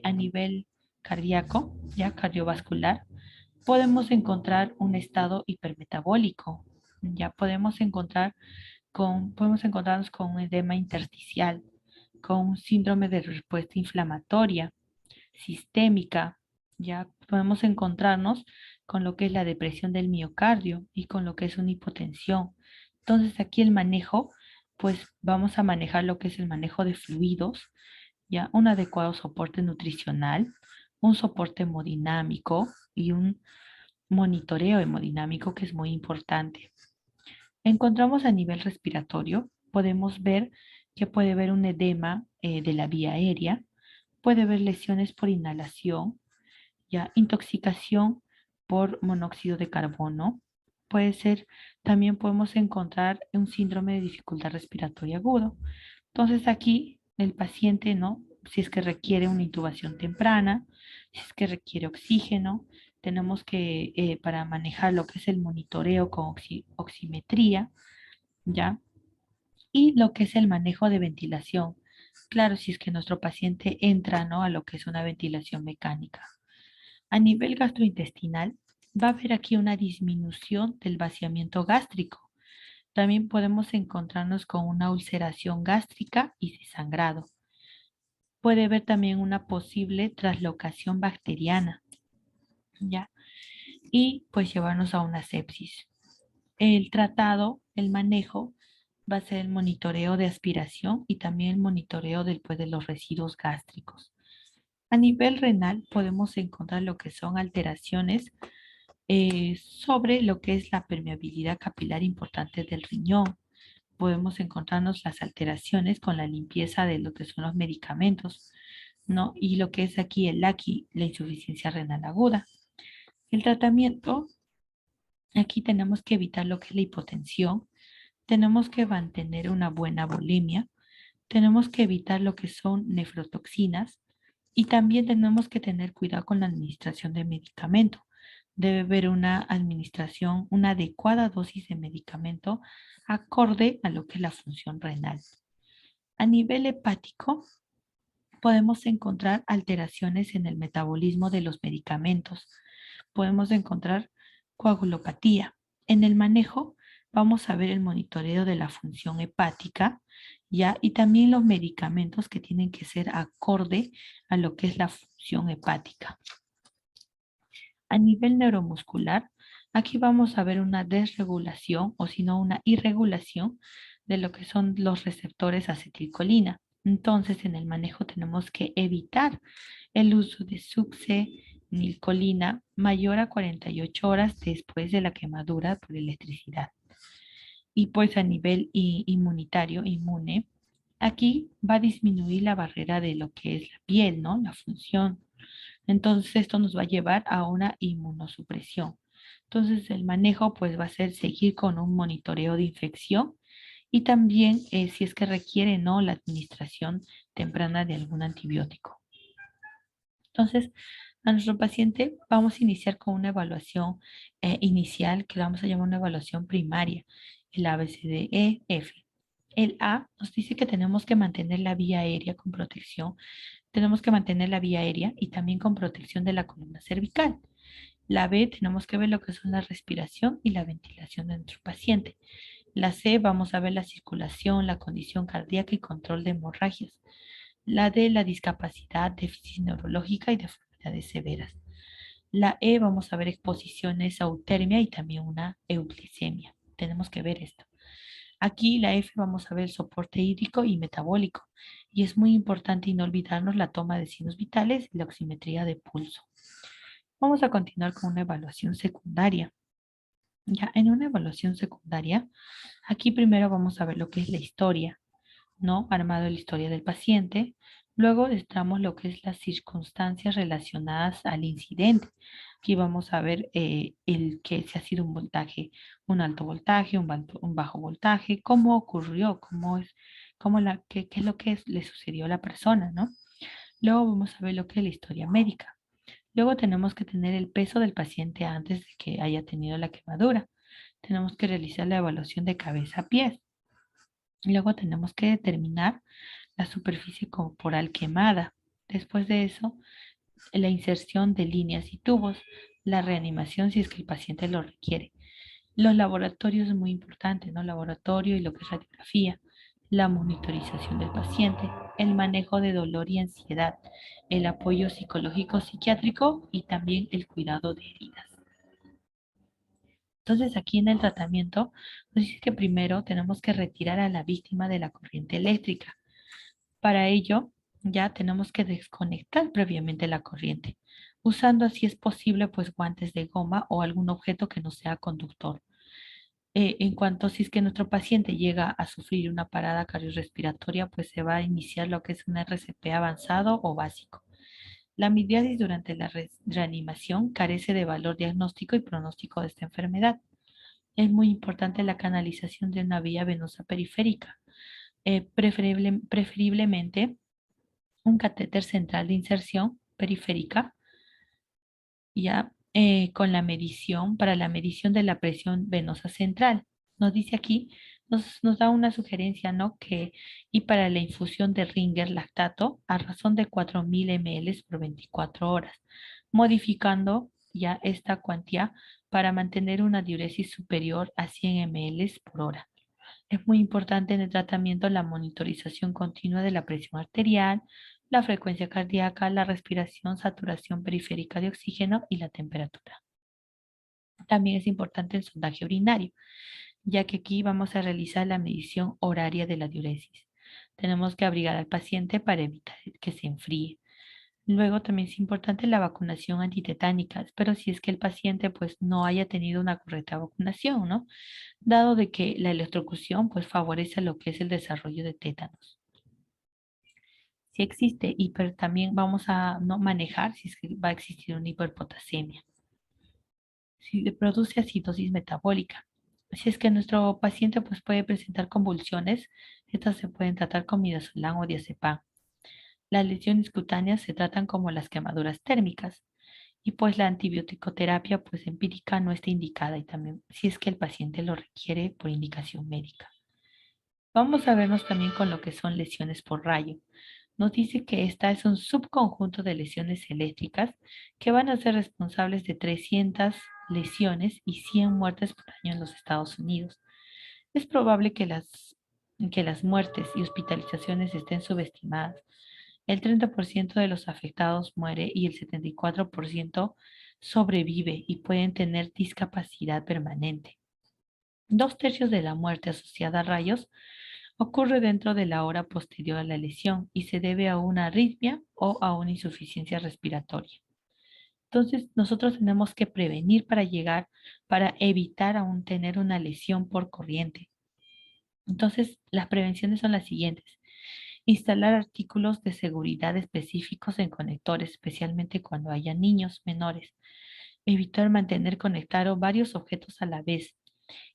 a nivel cardíaco, ya cardiovascular, podemos encontrar un estado hipermetabólico, ya podemos encontrarnos con un edema intersticial, con un síndrome de respuesta inflamatoria, sistémica, ya podemos encontrarnos con lo que es la depresión del miocardio y con lo que es una hipotensión. Entonces aquí el manejo, pues vamos a manejar lo que es el manejo de fluidos, ya un adecuado soporte nutricional, un soporte hemodinámico y un monitoreo hemodinámico que es muy importante. Encontramos a nivel respiratorio, podemos ver que puede haber un edema de la vía aérea, puede haber lesiones por inhalación, ya intoxicación por monóxido de carbono. Puede ser, también podemos encontrar un síndrome de dificultad respiratoria agudo. Entonces aquí el paciente, ¿no? Si es que requiere una intubación temprana, si es que requiere oxígeno, tenemos que, para manejar lo que es el monitoreo con oximetría, ¿ya? Y lo que es el manejo de ventilación. Claro, si es que nuestro paciente entra, ¿no? A lo que es una ventilación mecánica. A nivel gastrointestinal, va a haber aquí una disminución del vaciamiento gástrico. También podemos encontrarnos con una ulceración gástrica y desangrado. Puede haber también una posible traslocación bacteriana, ¿ya? Y pues llevarnos a una sepsis. El tratado, el manejo, va a ser el monitoreo de aspiración y también el monitoreo después de los residuos gástricos. A nivel renal podemos encontrar lo que son alteraciones sobre lo que es la permeabilidad capilar importante del riñón. Podemos encontrarnos las alteraciones con la limpieza de lo que son los medicamentos, ¿no? Y lo que es aquí el LACI, la insuficiencia renal aguda. El tratamiento, aquí tenemos que evitar lo que es la hipotensión, tenemos que mantener una buena bulimia, tenemos que evitar lo que son nefrotoxinas y también tenemos que tener cuidado con la administración de medicamento. Debe haber una administración, una adecuada dosis de medicamento acorde a lo que es la función renal. A nivel hepático, podemos encontrar alteraciones en el metabolismo de los medicamentos. Podemos encontrar coagulopatía. En el manejo vamos a ver el monitoreo de la función hepática, ¿ya? Y también los medicamentos que tienen que ser acorde a lo que es la función hepática. A nivel neuromuscular, aquí vamos a ver una desregulación o si no una irregulación de lo que son los receptores acetilcolina. Entonces, en el manejo tenemos que evitar el uso de succinilcolina mayor a 48 horas después de la quemadura por electricidad. Y pues a nivel inmunitario, inmune, aquí va a disminuir la barrera de lo que es la piel, ¿no? La función. Entonces esto nos va a llevar a una inmunosupresión. Entonces el manejo pues va a ser seguir con un monitoreo de infección y también si es que requiere no la administración temprana de algún antibiótico. Entonces a nuestro paciente vamos a iniciar con una evaluación inicial que vamos a llamar una evaluación primaria, el ABCDE-F. El A nos dice que tenemos que mantener la vía aérea con protección, tenemos que mantener la vía aérea y también con protección de la columna cervical. La B, tenemos que ver lo que son la respiración y la ventilación de nuestro paciente. La C, vamos a ver la circulación, la condición cardíaca y control de hemorragias. La D, la discapacidad, déficit neurológica y deformidades severas. La E, vamos a ver exposiciones a eutermia y también una euglicemia. Tenemos que ver esto. Aquí la F vamos a ver el soporte hídrico y metabólico. Y es muy importante y no olvidarnos la toma de signos vitales y la oximetría de pulso. Vamos a continuar con una evaluación secundaria. Ya en una evaluación secundaria, aquí primero vamos a ver lo que es la historia, ¿no? Armado la historia del paciente. Luego entramos lo que es las circunstancias relacionadas al incidente. Aquí vamos a ver el que si ha sido un voltaje, un alto voltaje, un bajo voltaje, cómo ocurrió, qué es lo que le sucedió a la persona, ¿no? Luego vamos a ver lo que es la historia médica. Luego tenemos que tener el peso del paciente antes de que haya tenido la quemadura. Tenemos que realizar la evaluación de cabeza a pies. Luego tenemos que determinar la superficie corporal quemada. Después de eso, la inserción de líneas y tubos, la reanimación si es que el paciente lo requiere. Los laboratorios es muy importante, ¿no? Laboratorio y lo que es radiografía, la monitorización del paciente, el manejo de dolor y ansiedad, el apoyo psicológico psiquiátrico y también el cuidado de heridas. Entonces, aquí en el tratamiento, nos dice que primero tenemos que retirar a la víctima de la corriente eléctrica. Para ello, ya tenemos que desconectar previamente la corriente, usando así es posible pues guantes de goma o algún objeto que no sea conductor. En cuanto si es que nuestro paciente llega a sufrir una parada cardiorrespiratoria, pues se va a iniciar lo que es un RCP avanzado o básico. La midiasis durante la reanimación carece de valor diagnóstico y pronóstico de esta enfermedad. Es muy importante la canalización de una vía venosa periférica, preferiblemente un catéter central de inserción periférica, ya con la medición, para la medición de la presión venosa central. Nos dice aquí, nos da una sugerencia, ¿no? Y para la infusión de Ringer lactato a razón de 4.000 ml por 24 horas, modificando ya esta cuantía para mantener una diuresis superior a 100 ml por hora. Es muy importante en el tratamiento la monitorización continua de la presión arterial, la frecuencia cardíaca, la respiración, saturación periférica de oxígeno y la temperatura. También es importante el sondaje urinario, ya que aquí vamos a realizar la medición horaria de la diuresis. Tenemos que abrigar al paciente para evitar que se enfríe. Luego también es importante la vacunación antitetánica, pero si es que el paciente pues no haya tenido una correcta vacunación, ¿no? Dado de que la electrocución pues favorece lo que es el desarrollo de tétanos. Si existe también vamos a no manejar si es que va a existir una hiperpotasemia. Si le produce acidosis metabólica. Si es que nuestro paciente pues puede presentar convulsiones, estas se pueden tratar con midazolam o diazepam. Las lesiones cutáneas se tratan como las quemaduras térmicas y pues la antibiótico-terapia pues empírica no está indicada y también si es que el paciente lo requiere por indicación médica. Vamos a vernos también con lo que son lesiones por rayo. Nos dice que esta es un subconjunto de lesiones eléctricas que van a ser responsables de 300 lesiones y 100 muertes por año en los Estados Unidos. Es probable que las muertes y hospitalizaciones estén subestimadas. El 30% de los afectados muere y el 74% sobrevive y pueden tener discapacidad permanente. 2/3 de la muerte asociada a rayos ocurre dentro de la hora posterior a la lesión y se debe a una arritmia o a una insuficiencia respiratoria. Entonces, nosotros tenemos que prevenir para evitar aún tener una lesión por corriente. Entonces, las prevenciones son las siguientes. Instalar artículos de seguridad específicos en conectores, especialmente cuando haya niños menores. Evitar mantener conectados varios objetos a la vez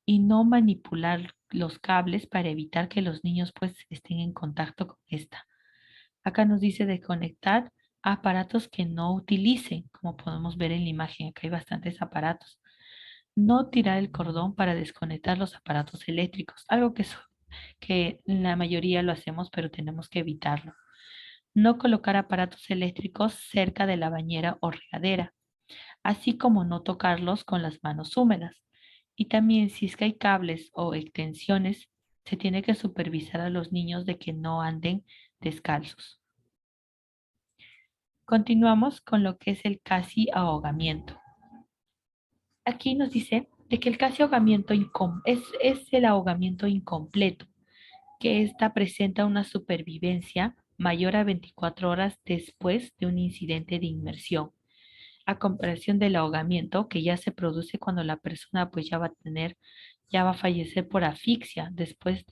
y no manipular los cables para evitar que los niños pues estén en contacto con esta. Acá nos dice de conectar aparatos que no utilicen, como podemos ver en la imagen, acá hay bastantes aparatos. No tirar el cordón para desconectar los aparatos eléctricos, algo que la mayoría lo hacemos, pero tenemos que evitarlo. No colocar aparatos eléctricos cerca de la bañera o regadera, así como no tocarlos con las manos húmedas. Y también si es que hay cables o extensiones, se tiene que supervisar a los niños de que no anden descalzos. Continuamos con lo que es el casi ahogamiento. Aquí nos dice de que el casi ahogamiento es el ahogamiento incompleto, que esta presenta una supervivencia mayor a 24 horas después de un incidente de inmersión, a comparación del ahogamiento que ya se produce cuando la persona pues ya va a fallecer por asfixia después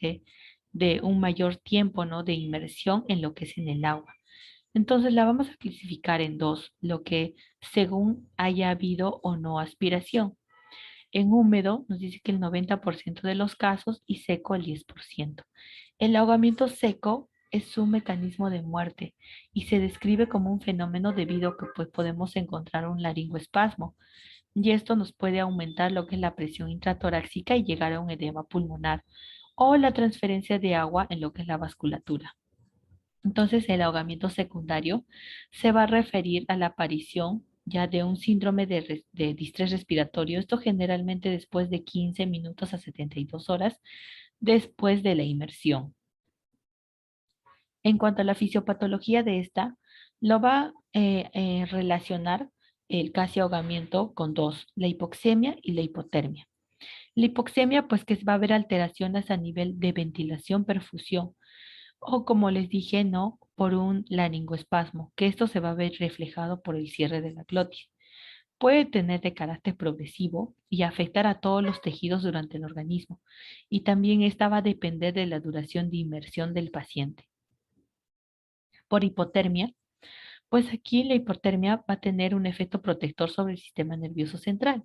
de un mayor tiempo, ¿no? De inmersión en lo que es en el agua. Entonces la vamos a clasificar en dos, lo que según haya habido o no aspiración. En húmedo nos dice que el 90% de los casos y seco el 10%. El ahogamiento seco es un mecanismo de muerte y se describe como un fenómeno debido a que pues, podemos encontrar un laringoespasmo y esto nos puede aumentar lo que es la presión intratorácica y llegar a un edema pulmonar o la transferencia de agua en lo que es la vasculatura. Entonces, el ahogamiento secundario se va a referir a la aparición ya de un síndrome de distrés respiratorio, esto generalmente después de 15 minutos a 72 horas después de la inmersión. En cuanto a la fisiopatología de esta, lo va a relacionar el casi ahogamiento con dos, la hipoxemia y la hipotermia. La hipoxemia, pues que va a haber alteraciones a nivel de ventilación, perfusión, o como les dije, no, por un laringoespasmo, que esto se va a ver reflejado por el cierre de la glotis. Puede tener de carácter progresivo y afectar a todos los tejidos durante el organismo, y también esta va a depender de la duración de inmersión del paciente. Por hipotermia, pues aquí la hipotermia va a tener un efecto protector sobre el sistema nervioso central,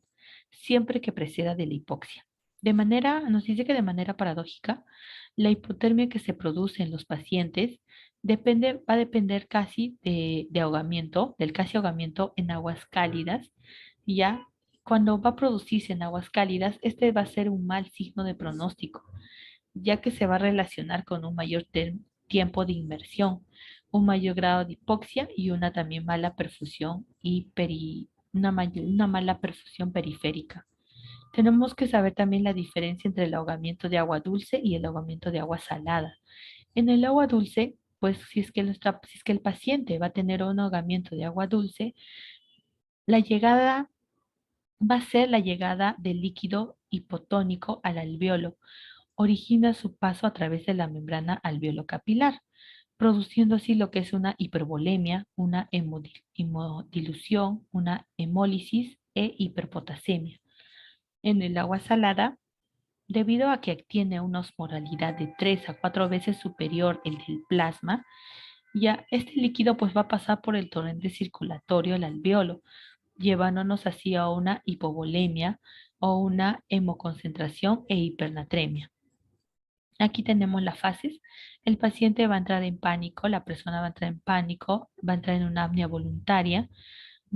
siempre que preceda de la hipoxia. Nos dice que de manera paradójica, la hipotermia que se produce en los pacientes va a depender casi de ahogamiento, del casi ahogamiento en aguas cálidas. Ya cuando va a producirse en aguas cálidas, este va a ser un mal signo de pronóstico, ya que se va a relacionar con un mayor tiempo de inmersión, un mayor grado de hipoxia y una también mala perfusión una mala perfusión periférica. Tenemos que saber también la diferencia entre el ahogamiento de agua dulce y el ahogamiento de agua salada. En el agua dulce, pues si es que el paciente va a tener un ahogamiento de agua dulce, la llegada va a ser la llegada del líquido hipotónico al alveolo. Origina su paso a través de la membrana alveolo-capilar, produciendo así lo que es una hipervolemia, una hemodilución, una hemólisis e hiperpotasemia. En el agua salada, debido a que tiene una osmolaridad de 3 a 4 veces superior el del plasma, ya este líquido pues va a pasar por el torrente circulatorio al alveolo, llevándonos así a una hipovolemia o una hemoconcentración e hipernatremia. Aquí tenemos las fases. El paciente va a entrar en pánico, la persona va a entrar en pánico, va a entrar en una apnea voluntaria,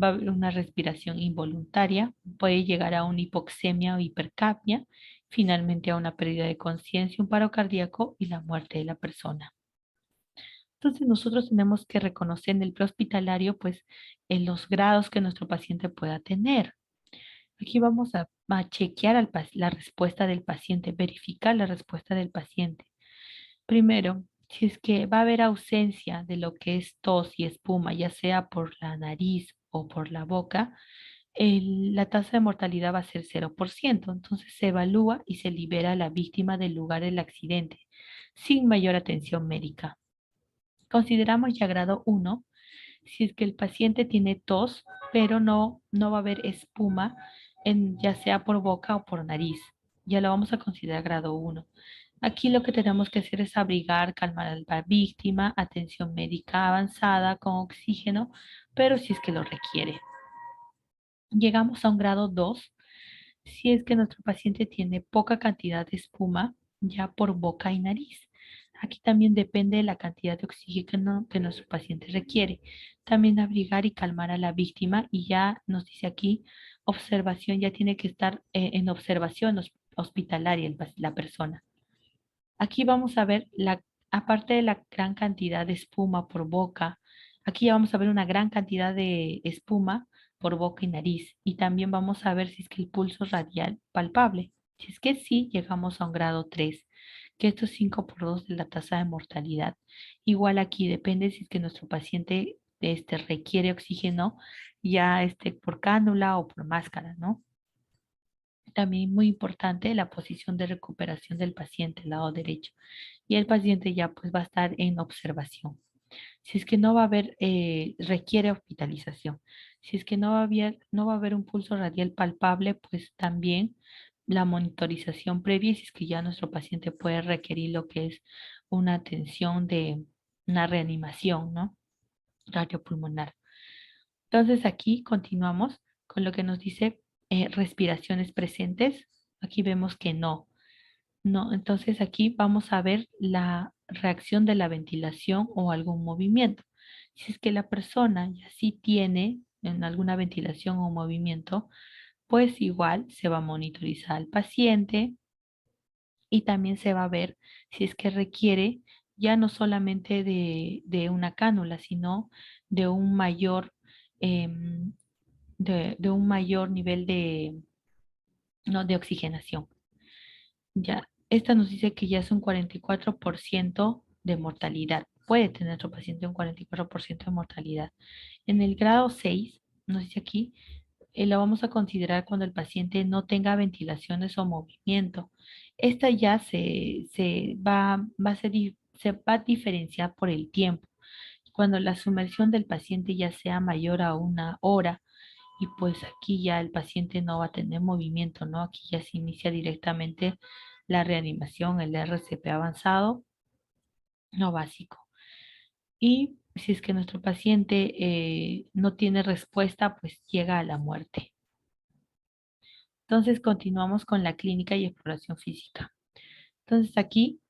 va a haber una respiración involuntaria, puede llegar a una hipoxemia o hipercapnia, finalmente a una pérdida de conciencia, un paro cardíaco y la muerte de la persona. Entonces nosotros tenemos que reconocer en el prehospitalario pues en los grados que nuestro paciente pueda tener. Aquí vamos a chequear la respuesta del paciente, verificar la respuesta del paciente. Primero, si es que va a haber ausencia de lo que es tos y espuma, ya sea por la nariz o por la boca, la tasa de mortalidad va a ser 0%. Entonces se evalúa y se libera a la víctima del lugar del accidente sin mayor atención médica. Consideramos ya grado 1 si es que el paciente tiene tos, pero no va a haber espuma, ya sea por boca o por nariz. Ya lo vamos a considerar grado 1. Aquí lo que tenemos que hacer es abrigar, calmar a la víctima, atención médica avanzada con oxígeno, pero si es que lo requiere. Llegamos a un grado 2 si es que nuestro paciente tiene poca cantidad de espuma ya por boca y nariz. Aquí también depende de la cantidad de oxígeno que nuestro paciente requiere. También abrigar y calmar a la víctima y ya nos dice aquí, observación, ya tiene que estar en observación hospitalaria la persona. Aquí vamos a ver, aparte de la gran cantidad de espuma por boca, aquí ya vamos a ver una gran cantidad de espuma por boca y nariz. Y también vamos a ver si es que el pulso radial palpable. Si es que sí, llegamos a un grado 3, que esto es 5 por 2 de la tasa de mortalidad. Igual aquí depende si es que nuestro paciente requiere oxígeno ya por cánula o por máscara, ¿no? También muy importante la posición de recuperación del paciente, el lado derecho. Y el paciente ya pues va a estar en observación. Si es que no va a haber, requiere hospitalización. Si es que no va a haber un pulso radial palpable, pues también la monitorización previa, y si es que ya nuestro paciente puede requerir lo que es una atención de una reanimación, ¿no? Cardiopulmonar. Entonces aquí continuamos con lo que nos dice respiraciones presentes. Aquí vemos que no. No, entonces aquí vamos a ver la reacción de la ventilación o algún movimiento. Si es que la persona ya sí tiene en alguna ventilación o movimiento, pues igual se va a monitorizar al paciente y también se va a ver si es que requiere ya no solamente de una cánula, sino de un mayor, em, de un mayor nivel de, no, de oxigenación. Ya, esta nos dice que ya es un 44% de mortalidad. Puede tener nuestro paciente un 44% de mortalidad. En el grado 6, nos dice aquí, lo vamos a considerar cuando el paciente no tenga ventilaciones o movimiento. Esta ya se va a diferenciar por el tiempo. Cuando la sumersión del paciente ya sea mayor a 1 hora, y pues aquí ya el paciente no va a tener movimiento, ¿no? Aquí ya se inicia directamente la reanimación, el RCP avanzado, no básico. Y si es que nuestro paciente no tiene respuesta, pues llega a la muerte. Entonces continuamos con la clínica y exploración física. Entonces aquí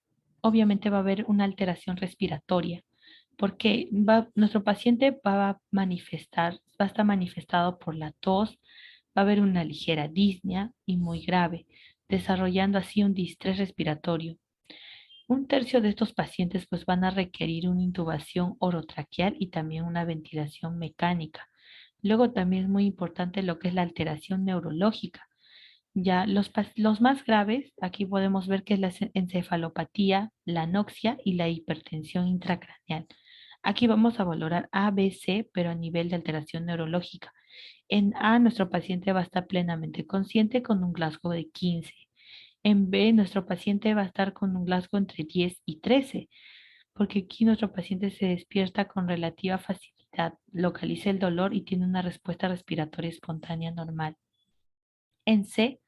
obviamente va a haber una alteración respiratoria, porque nuestro paciente va a manifestar, va a estar manifestado por la tos, va a haber una ligera disnea y muy grave, desarrollando así un distrés respiratorio. Un tercio de estos pacientes pues van a requerir una intubación orotraqueal y también una ventilación mecánica. Luego también es muy importante lo que es la alteración neurológica. Ya los más graves, aquí podemos ver que es la encefalopatía, la anoxia y la hipertensión intracraneal. Aquí vamos a valorar A, B, C, pero a nivel de alteración neurológica. En A, nuestro paciente va a estar plenamente consciente con un Glasgow de 15. En B, nuestro paciente va a estar con un Glasgow entre 10 y 13, porque aquí nuestro paciente se despierta con relativa facilidad, localiza el dolor y tiene una respuesta respiratoria espontánea normal. En C,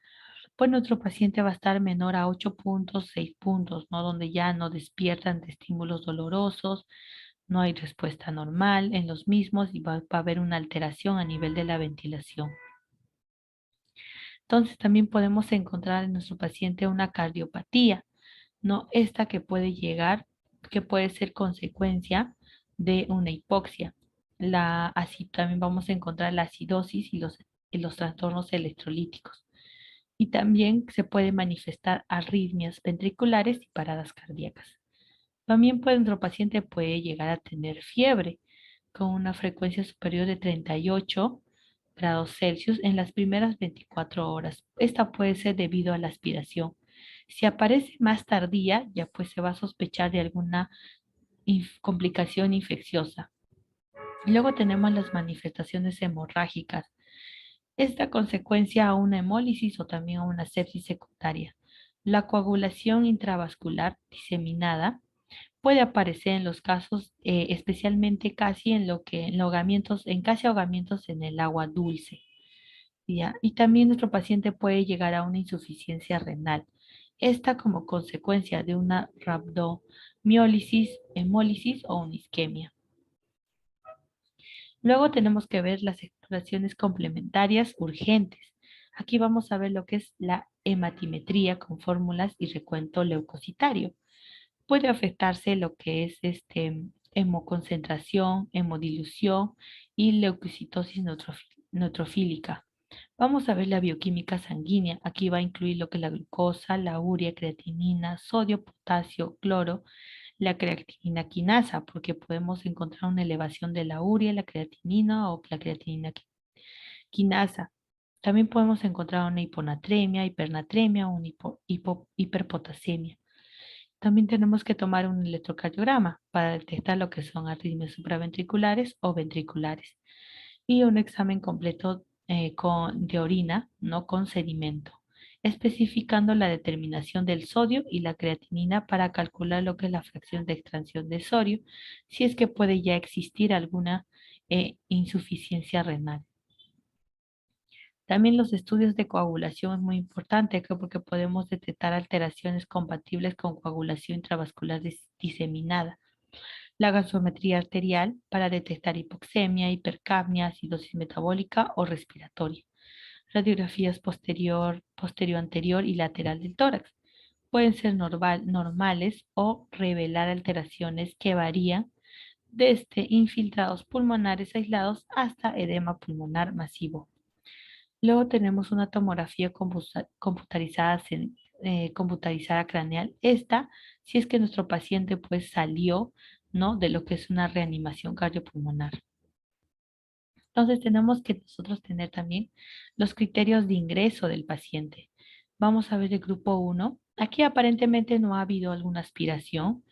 pues nuestro paciente va a estar menor a 8 puntos, 6 puntos, ¿no? Donde ya no despiertan de estímulos dolorosos, no hay respuesta normal en los mismos y va a haber una alteración a nivel de la ventilación. Entonces también podemos encontrar en nuestro paciente una cardiopatía, ¿no? Esta que puede llegar, que puede ser consecuencia de una hipoxia. Así también vamos a encontrar la acidosis y los trastornos electrolíticos. Y también se puede manifestar arritmias ventriculares y paradas cardíacas. También nuestro paciente puede llegar a tener fiebre con una frecuencia superior de 38 grados Celsius en las primeras 24 horas. Esta puede ser debido a la aspiración. Si aparece más tardía, ya pues se va a sospechar de alguna complicación infecciosa. Luego tenemos las manifestaciones hemorrágicas. Esta consecuencia a una hemólisis o también a una sepsis secundaria. La coagulación intravascular diseminada puede aparecer en los casos, especialmente casi en casi ahogamientos en el agua dulce. ¿Ya? Y también nuestro paciente puede llegar a una insuficiencia renal. Esta como consecuencia de una rhabdomiólisis, hemólisis o una isquemia. Luego tenemos que ver las exploraciones complementarias urgentes. Aquí vamos a ver lo que es la hematimetría con fórmulas y recuento leucocitario. Puede afectarse lo que es hemoconcentración, hemodilución y leucocitosis neutrofílica. Vamos a ver la bioquímica sanguínea. Aquí va a incluir lo que es la glucosa, la urea, creatinina, sodio, potasio, cloro, la creatinina quinasa, porque podemos encontrar una elevación de la urea, la creatinina o la creatinina quinasa. También podemos encontrar una hiponatremia, hipernatremia o una hiperpotasemia. También tenemos que tomar un electrocardiograma para detectar lo que son arritmias supraventriculares o ventriculares y un examen completo de orina, no con sedimento. especificando la determinación del sodio y la creatinina para calcular lo que es la fracción de extracción de sodio, si es que puede ya existir alguna insuficiencia renal. También los estudios de coagulación es muy importante porque podemos detectar alteraciones compatibles con coagulación intravascular diseminada. La gasometría arterial para detectar hipoxemia, hipercapnia, acidosis metabólica o respiratoria. Radiografías posterior, anterior y lateral del tórax. Pueden ser normales o revelar alteraciones que varían desde infiltrados pulmonares aislados hasta edema pulmonar masivo. Luego tenemos una tomografía computarizada craneal. Esta, si es que nuestro paciente pues salió, ¿no?, de lo que es una reanimación cardiopulmonar. Entonces tenemos que nosotros tener también los criterios de ingreso del paciente. Vamos a ver el grupo 1. Aquí aparentemente no ha habido alguna aspiración.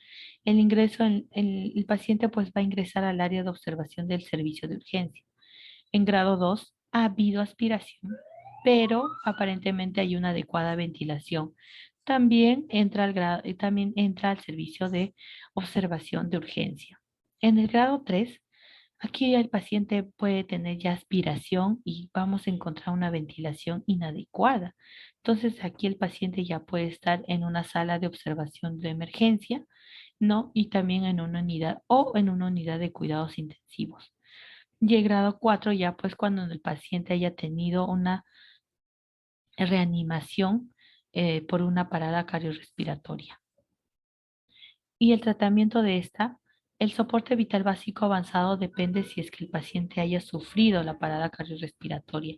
El ingreso, el paciente pues va a ingresar al área de observación del servicio de urgencia. En grado 2 ha habido aspiración, pero aparentemente hay una adecuada ventilación. También entra al servicio de observación de urgencia. En el grado 3, aquí el paciente puede tener ya aspiración y vamos a encontrar una ventilación inadecuada. Entonces aquí el paciente ya puede estar en una sala de observación de emergencia, ¿no? Y también en una unidad o en una unidad de cuidados intensivos. Y el grado 4 ya pues cuando el paciente haya tenido una reanimación por una parada cardiorrespiratoria. Y el tratamiento de esta, el soporte vital básico avanzado depende si es que el paciente haya sufrido la parada cardiorrespiratoria.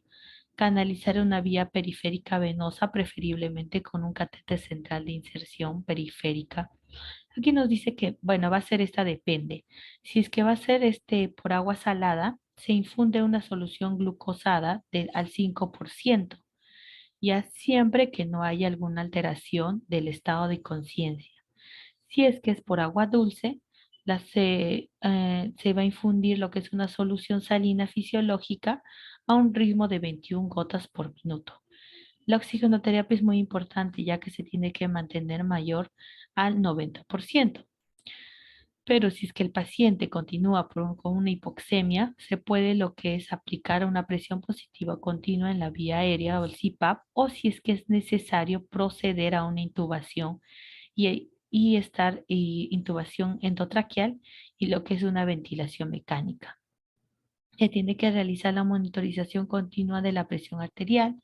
Canalizar una vía periférica venosa, preferiblemente con un catéter central de inserción periférica. Aquí nos dice que, bueno, va a ser esta depende. Si es que va a ser por agua salada, se infunde una solución glucosada al 5%, ya siempre que no haya alguna alteración del estado de conciencia. Si es que es por agua dulce, se va a infundir lo que es una solución salina fisiológica a un ritmo de 21 gotas por minuto. La oxigenoterapia es muy importante ya que se tiene que mantener mayor al 90%. Pero si es que el paciente continúa con una hipoxemia, se puede lo que es aplicar una presión positiva continua en la vía aérea o el CPAP, o si es que es necesario proceder a una intubación intubación endotraqueal y lo que es una ventilación mecánica. Se tiene que realizar la monitorización continua de la presión arterial,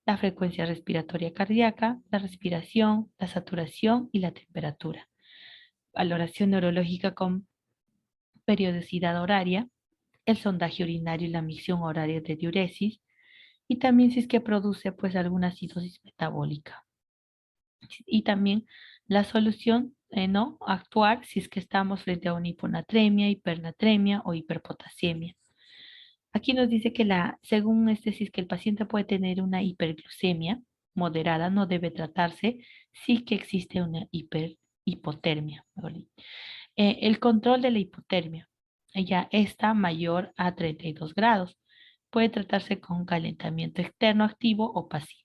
la frecuencia respiratoria cardíaca, la respiración, la saturación y la temperatura. Valoración neurológica con periodicidad horaria, el sondaje urinario y la misión horaria de diuresis, y también si es que produce pues alguna acidosis metabólica. Y también la solución, no actuar si es que estamos frente a una hiponatremia, hipernatremia o hiperpotasemia. Aquí nos dice que según si es que el paciente puede tener una hiperglucemia moderada, no debe tratarse si que existe una hipotermia. El control de la hipotermia, ya está mayor a 32 grados. Puede tratarse con calentamiento externo activo o pasivo.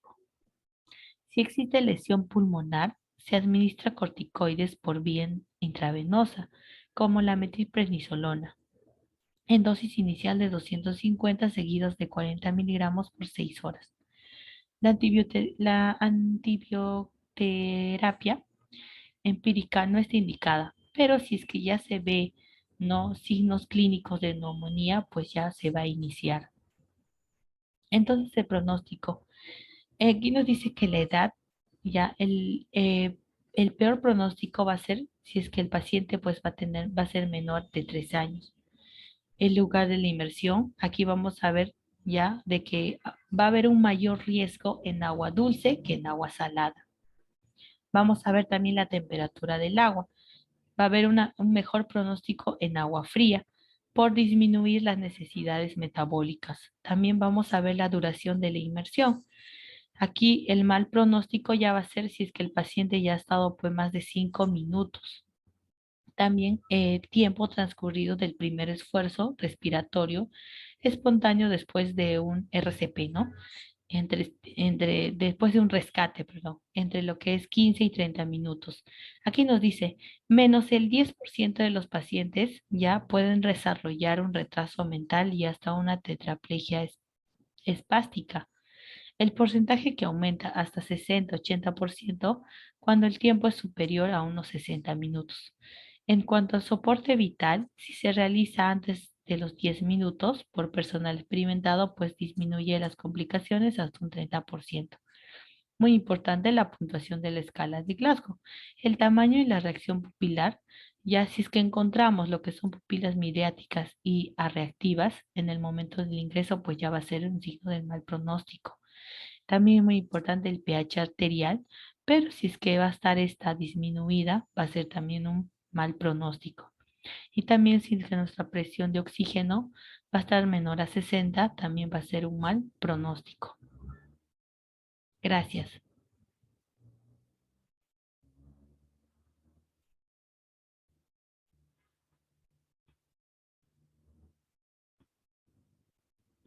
Si existe lesión pulmonar, se administra corticoides por vía intravenosa, como la metilprednisolona, en dosis inicial de 250 seguidos de 40 miligramos por 6 horas. La antibioterapia empírica no está indicada, pero si es que ya se ve, ¿no?, signos clínicos de neumonía, pues ya se va a iniciar. Entonces el pronóstico. Aquí nos dice que la edad, ya el peor pronóstico va a ser si es que el paciente pues va a ser menor de 3 años. El lugar de la inmersión, aquí vamos a ver ya de que va a haber un mayor riesgo en agua dulce que en agua salada. Vamos a ver también la temperatura del agua. Va a haber un mejor pronóstico en agua fría por disminuir las necesidades metabólicas. También vamos a ver la duración de la inmersión. Aquí el mal pronóstico ya va a ser si es que el paciente ya ha estado pues más de 5 minutos. También tiempo transcurrido del primer esfuerzo respiratorio espontáneo después de un RCP, ¿no? después de un rescate, perdón, entre lo que es 15 y 30 minutos. Aquí nos dice, menos el 10% de los pacientes ya pueden desarrollar un retraso mental y hasta una tetraplegia espástica. El porcentaje que aumenta hasta 60-80% cuando el tiempo es superior a unos 60 minutos. En cuanto al soporte vital, si se realiza antes de los 10 minutos por personal experimentado, pues disminuye las complicaciones hasta un 30%. Muy importante la puntuación de la escala de Glasgow. El tamaño y la reacción pupilar, ya si es que encontramos lo que son pupilas midriáticas y arreactivas en el momento del ingreso, pues ya va a ser un signo del mal pronóstico. También es muy importante el pH arterial, pero si es que va a estar esta disminuida, va a ser también un mal pronóstico. Y también si es que nuestra presión de oxígeno va a estar menor a 60, también va a ser un mal pronóstico. Gracias.